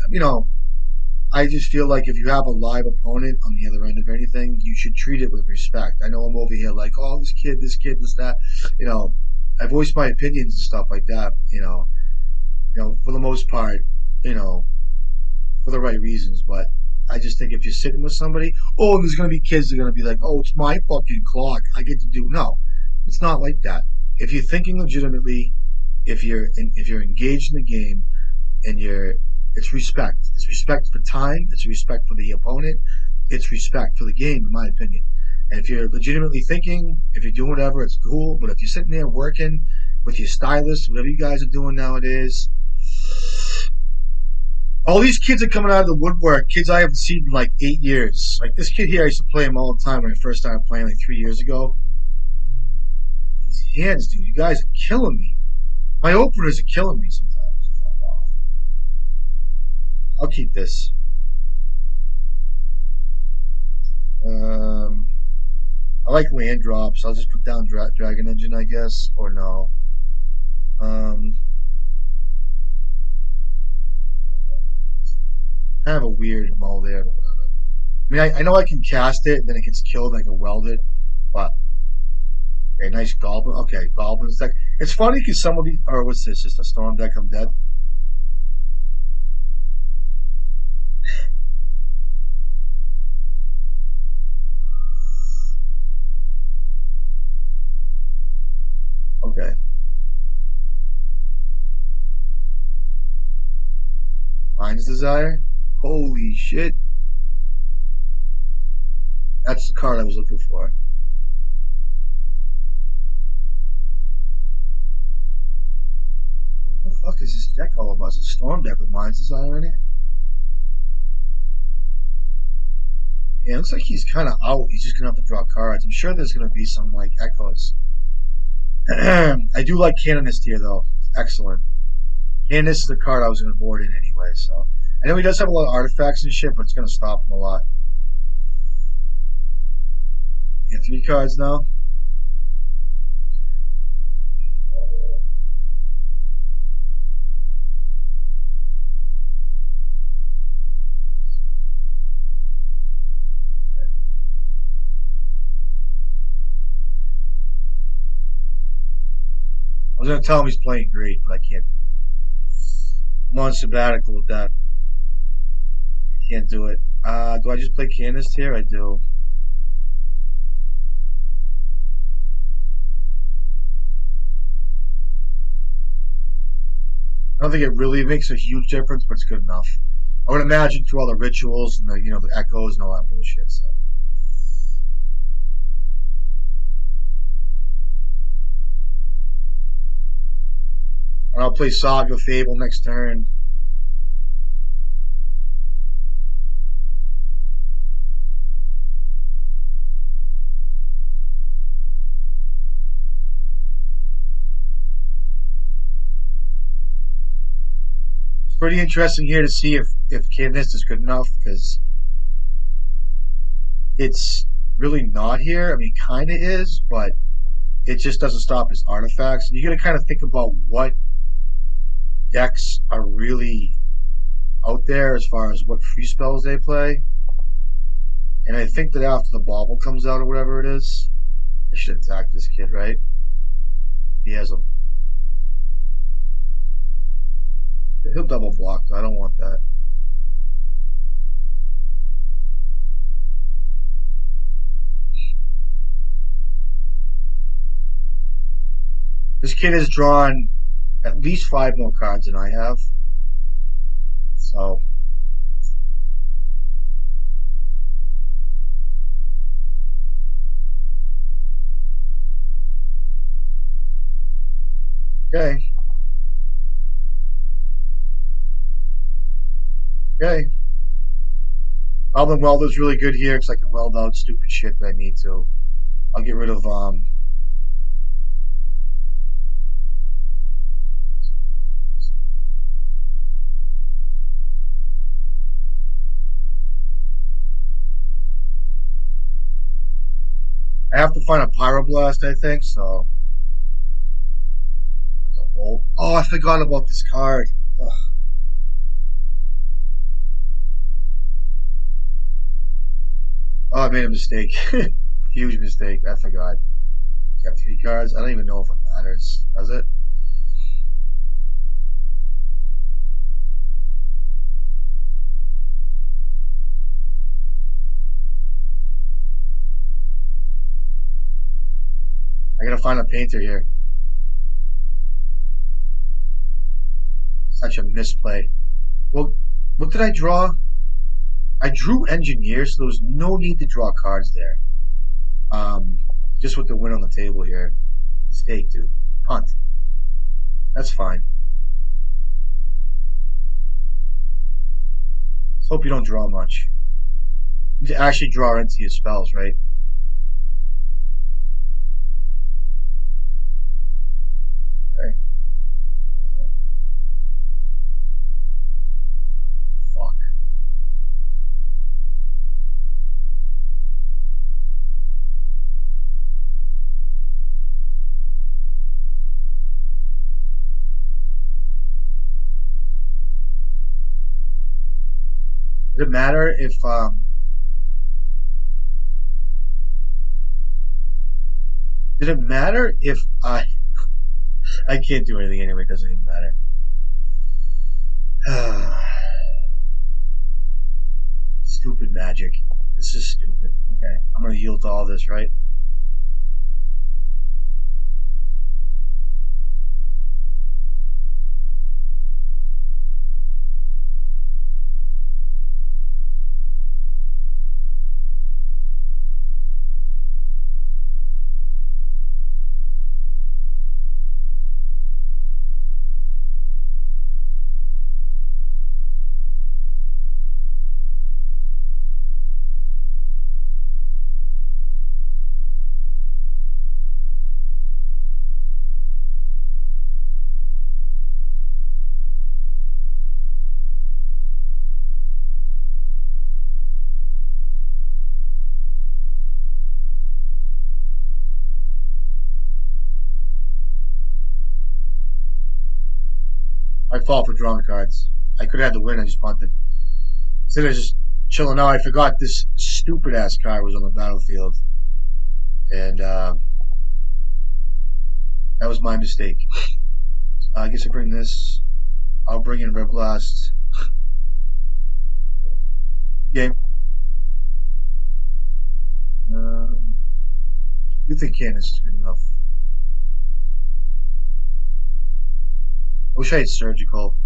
I just feel like if you have a live opponent on the other end of anything, you should treat it with respect. I know I'm over here like, oh, this kid, this, that. You know, I voice my opinions and stuff like that. For the most part, you know, for the right reasons. But I just think if you're sitting with somebody, oh, and there's going to be kids that are going to be like, oh, it's my fucking clock. I get to do. No, it's not like that. If you're thinking legitimately, if you're engaged in the game, and it's respect. It's respect for time. It's respect for the opponent. It's respect for the game, in my opinion. And if you're legitimately thinking, if you're doing whatever, it's cool. But if you're sitting there working with your stylist, whatever you guys are doing nowadays, all these kids are coming out of the woodwork. Kids I haven't seen in like 8 years. Like this kid here, I used to play him all the time when I first started playing like 3 years ago. These hands, dude, you guys are killing me. My openers are killing me sometimes. Fuck off. I'll keep this. Um, I like land drops. I'll just put down Dragon Engine, I guess, or no. Um, Kind of a weird mull there, but whatever. I mean, I know I can cast it, and then it gets killed, and I can weld it, but okay, nice Goblin. Okay, Goblin's deck. It's funny because some of these, or what's this? Just a Storm deck, I'm dead. Okay. Mind's Desire? Holy shit. That's the card I was looking for. What the fuck is this deck all about? It's a Storm deck with Mind's Desire in it? Yeah, it looks like he's kind of out. He's just gonna have to draw cards. I'm sure there's gonna be some like echoes. I do like Canonist here though. Excellent. Canonist is the card I was gonna board in anyway. So I know he does have a lot of artifacts and shit, but it's gonna stop him a lot. You get 3 cards now. was gonna tell him he's playing great, but I can't do that. I'm on sabbatical with that. I can't do it. Do I just play Canist here? I do. I don't think it really makes a huge difference, but it's good enough. I would imagine through all the rituals and the echoes and all that bullshit. So, and I'll play Saga Fable next turn. It's pretty interesting here to see if Canist is good enough because it's really not here. I mean, kind of is, but it just doesn't stop his artifacts. And you got to kind of think about what decks are really out there as far as what free spells they play. And I think that after the bauble comes out or whatever it is, I should attack this kid, right? He has a he'll double block. I don't want that. This kid has drawn at least 5 more cards than I have. So okay, okay. Goblin Welder's really good here because I can weld out stupid shit that I need to. I'll get rid of I have to find a Pyroblast, I think. So that's a bolt. Oh, I forgot about this card. Ugh. Oh, I made a mistake. Huge mistake. I forgot. Got 3 cards. I don't even know if it matters. Does it? I gotta find a painter here. Such a misplay. Well, what did I draw? I drew Engineer, so there was no need to draw cards there. Just with the win on the table here. Mistake, dude. Punt. That's fine. Let's hope you don't draw much. You actually draw into your spells, right? Okay. Fuck. Does it matter if did it matter if I can't do anything anyway, it doesn't even matter. Stupid magic. This is stupid. Okay, I'm gonna yield to all this, right? I fall for drawing cards. I could have had the win, I just punted. Instead of just chilling out, I forgot this stupid ass card was on the battlefield. And That was my mistake. I guess I bring this. I'll bring in Red Blast. Game. I do think Candace is good enough. I wish I had Surgical.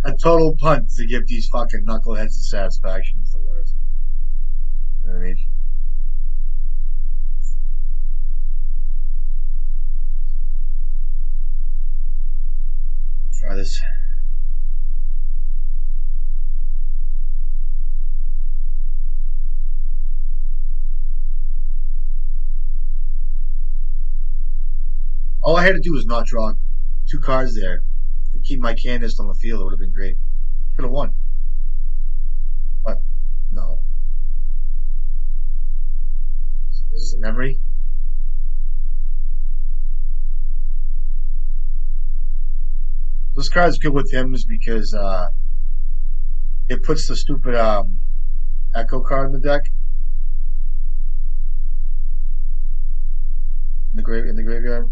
A total punt to give these fucking knuckleheads the satisfaction is the worst. You know what I mean? I'll try this. All I had to do was not draw two cards there and keep my Candace on the field. It would have been great. Could have won. But no. Is this a memory? This card's good with him is because it puts the stupid Echo card in the deck in the graveyard.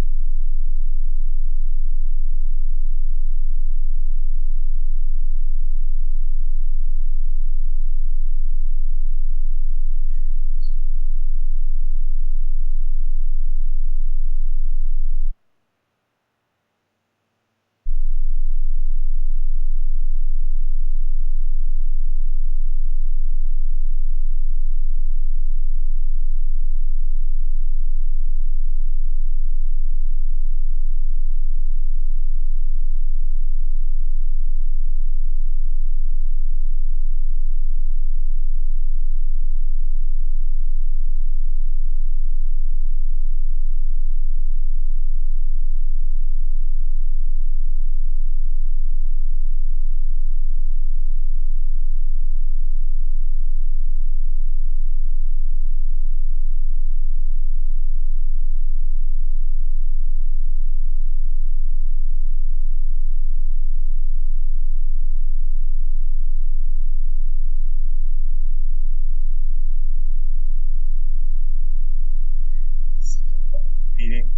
Such a fucking beating.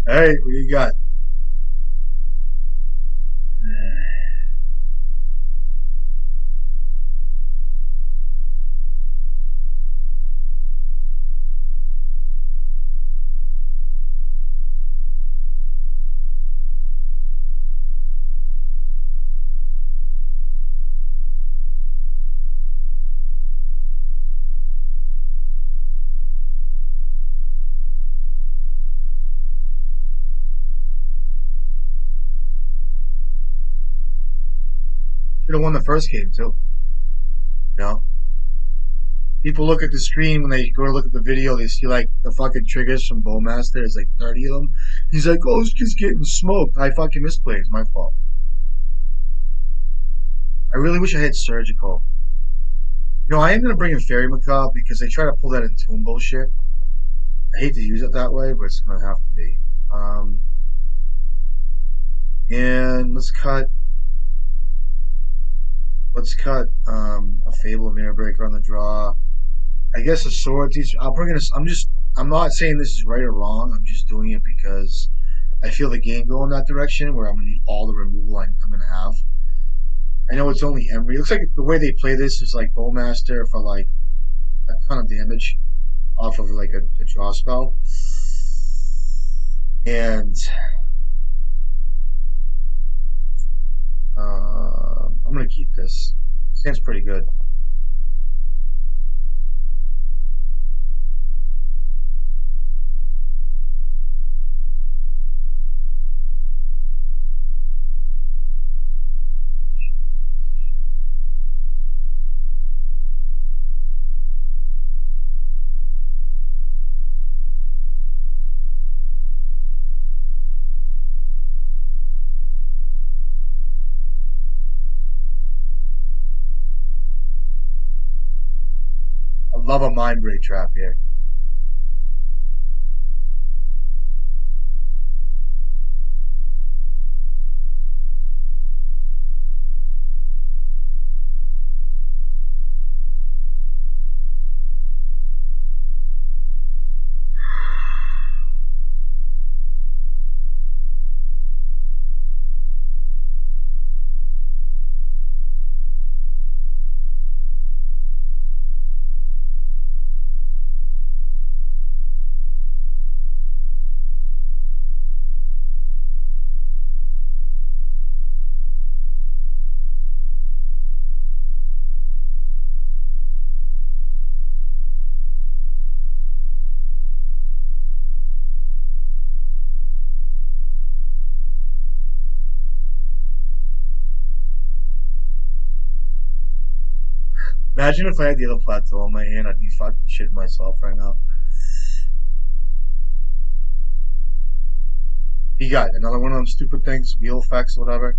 Hey, what do you got? Should have won the first game too. You know, people look at the screen when they go to look at the video. They see like the fucking triggers from Bowmaster. There's like 30 of them. He's like, "Oh, this kid's getting smoked." I fucking misplayed. It's my fault. I really wish I had Surgical. You know, I am gonna bring in Fairy Macabre because they try to pull that Entomb bullshit. I hate to use it that way, but it's gonna have to be. Um, and let's cut a Fable of Mirror Breaker on the draw. I guess a sword. I'll bring in. I'm not saying this is right or wrong. I'm just doing it because I feel the game going that direction where I'm gonna need all the removal I'm gonna have. I know it's only Emery. It looks like the way they play this is like Bowmaster for like a ton of damage off of like a draw spell. And I'm gonna keep this. Seems pretty good. love a mind break trap here. Imagine if I had the other plateau in my hand, I'd be fucking shitting myself right now. You got another one of them stupid things, wheel effects, whatever.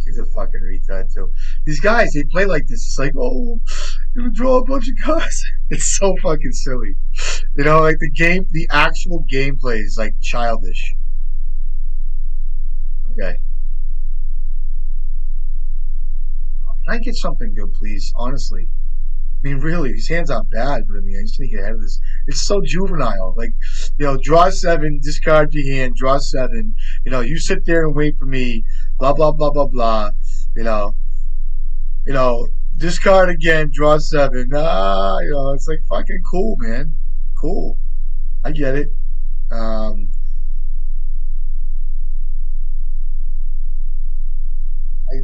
He's a fucking retard too. These guys, they play like this. It's like, oh, I'm gonna draw a bunch of cards. It's so fucking silly. You know, like the game, the actual gameplay is like childish. Okay, can I get something good, please? Honestly, I mean, really, these hands aren't bad, but I mean, I just need to get ahead of this. It's so juvenile. Like, draw seven, discard your hand, draw seven. You sit there and wait for me. Blah blah blah blah blah. You know, discard again, draw seven. It's like fucking cool, man. Cool. I get it. Um,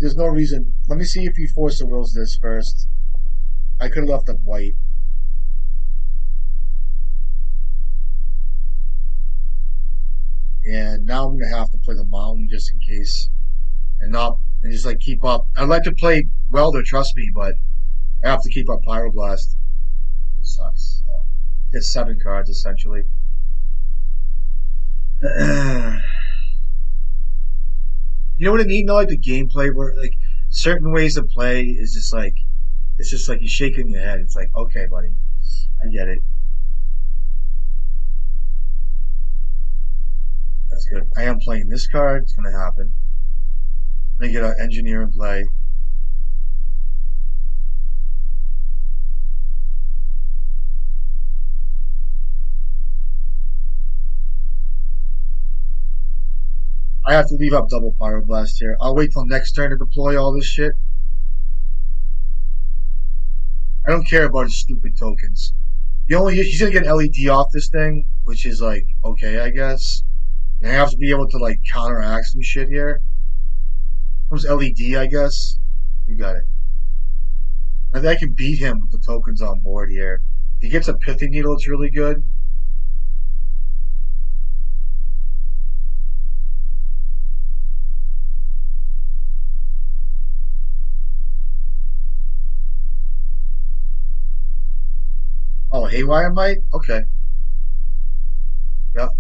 there's no reason. Let me see if you force the wills this first. I could have left up white. And now I'm gonna have to play the mountain just in case, and just like keep up. I'd like to play Welder, trust me, but I have to keep up Pyroblast, which sucks. So, get 7 cards essentially. You know what I mean? Though, like the gameplay, where like certain ways to play is just like it's just like you're shaking your head. It's like, okay, buddy, I get it. That's good. I am playing this card. It's gonna happen. Let me get an engineer in play. I have to leave up double Pyroblast here. I'll wait till next turn to deploy all this shit. I don't care about his stupid tokens. He's gonna get an LED off this thing, which is like okay, I guess. And I have to be able to like counteract some shit here. Comes LED, I guess. You got it. I think I can beat him with the tokens on board here. If he gets a Pithy Needle, it's really good. Oh, Haywire Might? Okay. Yep.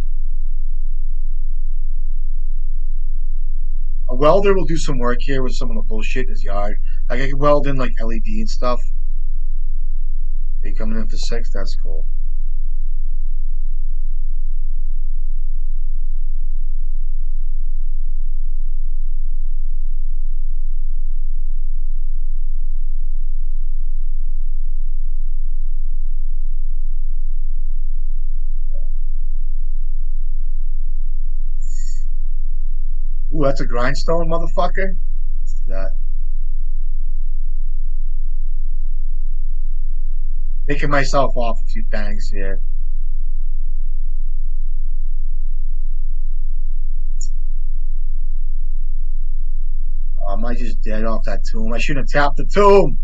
A welder will do some work here with some of the bullshit in his yard. Like I can weld in like LED and stuff. He coming in for 6, that's cool. Ooh, that's a grindstone, motherfucker. Let's do that. Taking myself off a few things here. Am I just dead off that tomb? I shouldn't have tapped the tomb.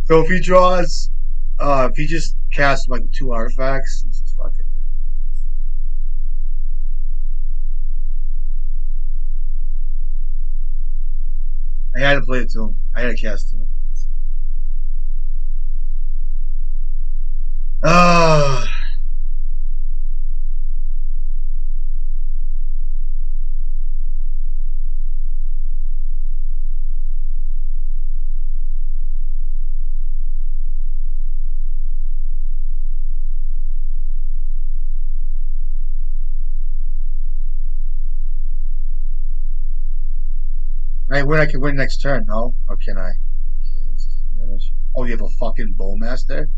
So if he just casts like 2 artifacts, he's just fucking dead. I had to play the tomb. I had to cast tomb. win, I can win next turn, no? Or can I? I can't. It's 10 damage. Oh, you have a fucking bowmaster?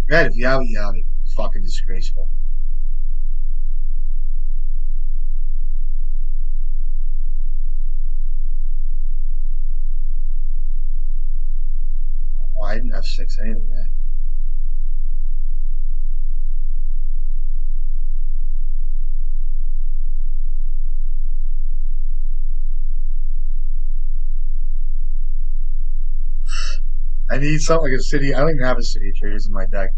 Go ahead, if you have it, you have it. It's fucking disgraceful. Oh, I didn't have 6 anything there. I need something like a city. I don't even have a city of traders in my deck.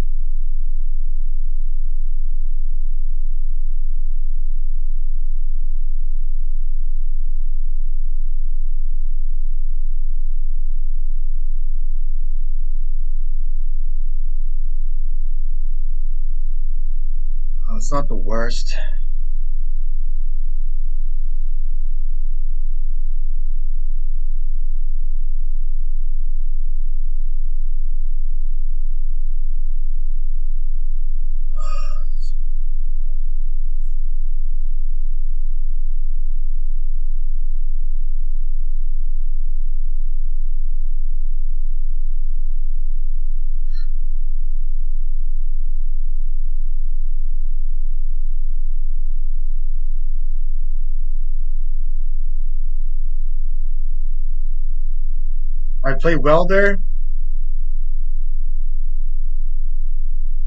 It's not the worst. I play Welder.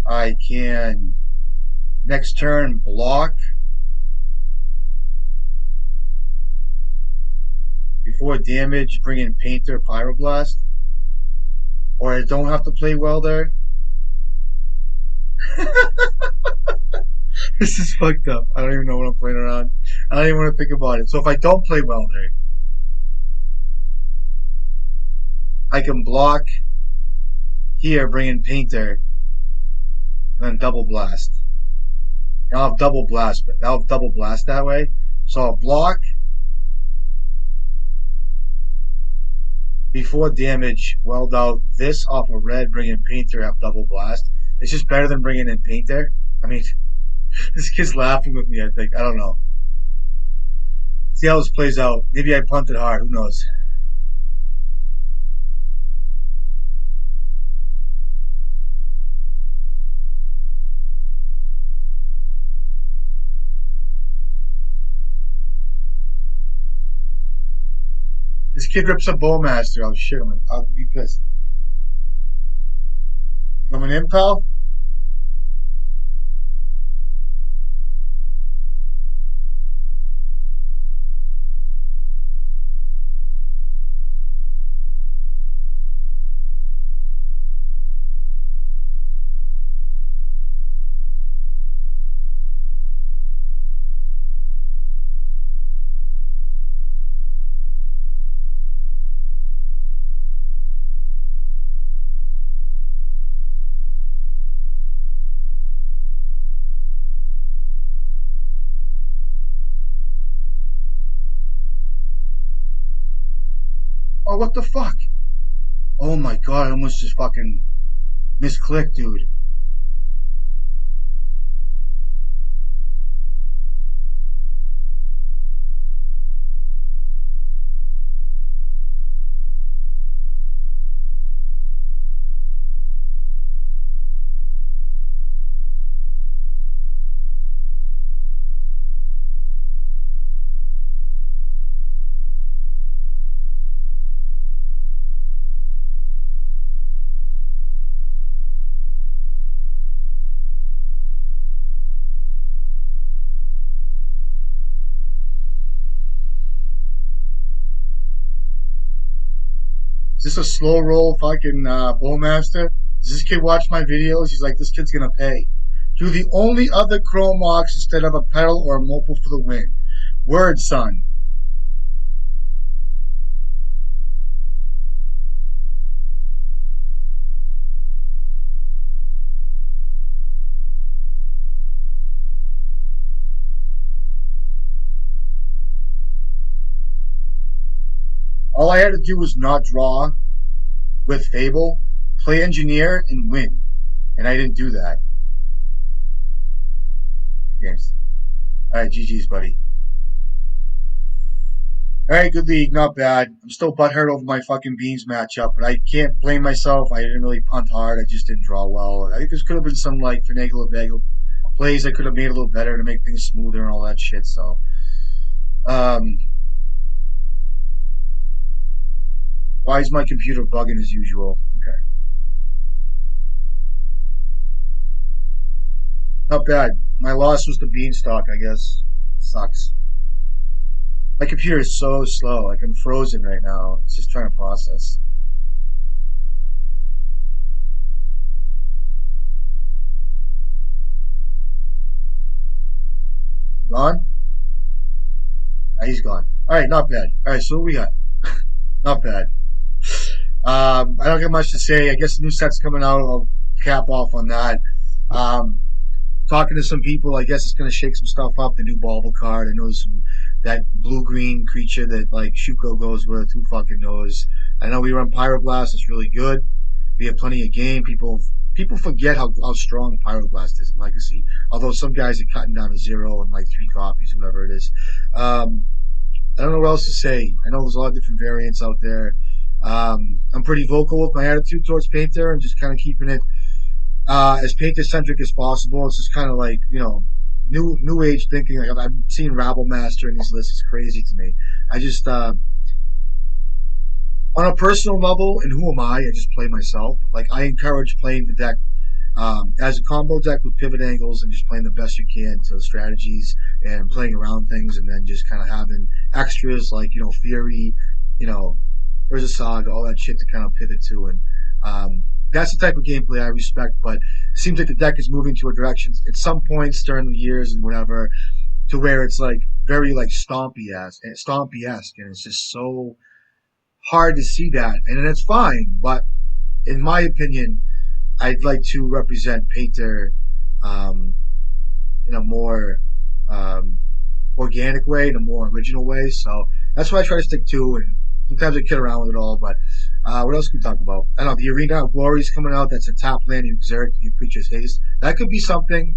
I can next turn block before damage, bring in Painter, Pyroblast. Or I don't have to play Welder. This is fucked up. I don't even know what I'm playing around. I don't even want to think about it. So if I don't play Welder, I can block here, bring in Painter, and then double blast. And I'll have double blast, but I'll have double blast that way. So I'll block before damage, weld out this off a red, bring in Painter, have double blast. It's just better than bringing in Painter. I mean, this kid's laughing with me, I think. I don't know. See how this plays out. Maybe I punted hard. Who knows? This kid rips a Bowmaster. Oh shit, I'll be pissed. Coming in, pal? Oh, what the fuck? Oh my god, I almost just fucking misclicked, dude. Is this a slow roll fucking Bowmaster? Does this kid watch my videos? He's like, this kid's gonna pay. Do the only other Chrome Ox instead of a pedal or a mopal for the win. Word, son. All I had to do was not draw with Fable, play Engineer, and win. And I didn't do that. Games. Alright, GG's, buddy. All right, good league, not bad. I'm still butthurt over my fucking Beans matchup, but I can't blame myself. I didn't really punt hard. I just didn't draw well. I think there could have been some like finagle bagel plays I could have made a little better to make things smoother and all that shit. So, um, why is my computer bugging as usual? Okay, not bad. My loss was the Beanstalk, I guess. Sucks. My computer is so slow. Like I'm frozen right now. It's just trying to process. Gone? Ah, he's gone. All right, not bad. All right, so what we got? Not bad. I don't get much to say. I guess the new set's coming out. I'll cap off on that. Um, Talking to some people, I guess it's gonna shake some stuff up. The new Bauble card. I know some that blue green creature that like Shuko goes with. Who fucking knows? I know we run Pyroblast. It's really good. We have plenty of game. People forget how strong Pyroblast is in Legacy. Although some guys are cutting down to zero and like 3 copies, whatever it is. I don't know what else to say. I know there's a lot of different variants out there. I'm pretty vocal with my attitude towards Painter and just kind of keeping it as Painter centric as possible. It's just kind of like new age thinking. Like I'm seeing Rabble Master in these lists. It's crazy to me. I just on a personal level, and who am I? I just play myself. Like I encourage playing the deck as a combo deck with pivot angles and just playing the best you can to strategies and playing around things, and then just kind of having extras like Fury, you know, Urza Saga, all that shit to kind of pivot to, and that's the type of gameplay I respect. But it seems like the deck is moving to a direction at some points during the years and whatever to where it's like very like stompy esque, and it's just so hard to see that, and then it's fine. But in my opinion, I'd like to represent Painter um, in a more um, organic way, in a more original way. So that's what I try to stick to. And sometimes I kid around with it all. But what else can we talk about? I don't know. The Arena of Glory is coming out. That's a top land you exert to give creatures haste. That could be something.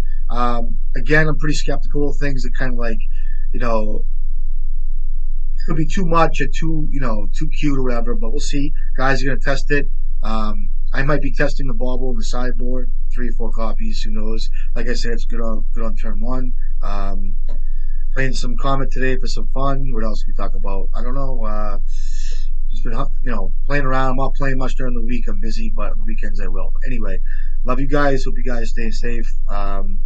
Again, I'm pretty skeptical of things that kind of like, you know, could be too much or too cute or whatever. But we'll see. Guys are gonna test it. I might be testing the bauble in the sideboard, 3 or 4 copies. Who knows? Like I said, it's good on turn one. Playing some Comet today for some fun. What else can we talk about? I don't know. Just been playing around. I'm not playing much during the week. I'm busy, but on the weekends I will. But anyway, love you guys. Hope you guys stay safe. What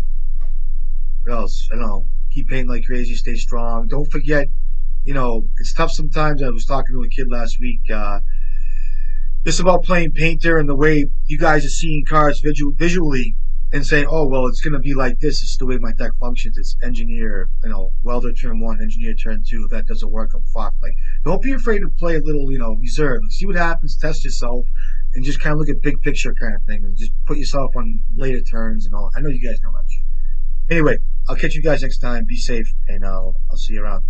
else? I don't know. Keep painting like crazy. Stay strong. Don't forget. It's tough sometimes. I was talking to a kid last week. Just about playing Painter and the way you guys are seeing cards visually and saying, oh, well, it's going to be like this. It's the way my deck functions. It's engineer, welder turn one, engineer turn two. If that doesn't work, I'm fucked. Like, don't be afraid to play a little, reserve. See what happens, test yourself, and just kind of look at big picture kind of thing and just put yourself on later turns and all. I know you guys know that shit. Anyway, I'll catch you guys next time. Be safe, and I'll see you around.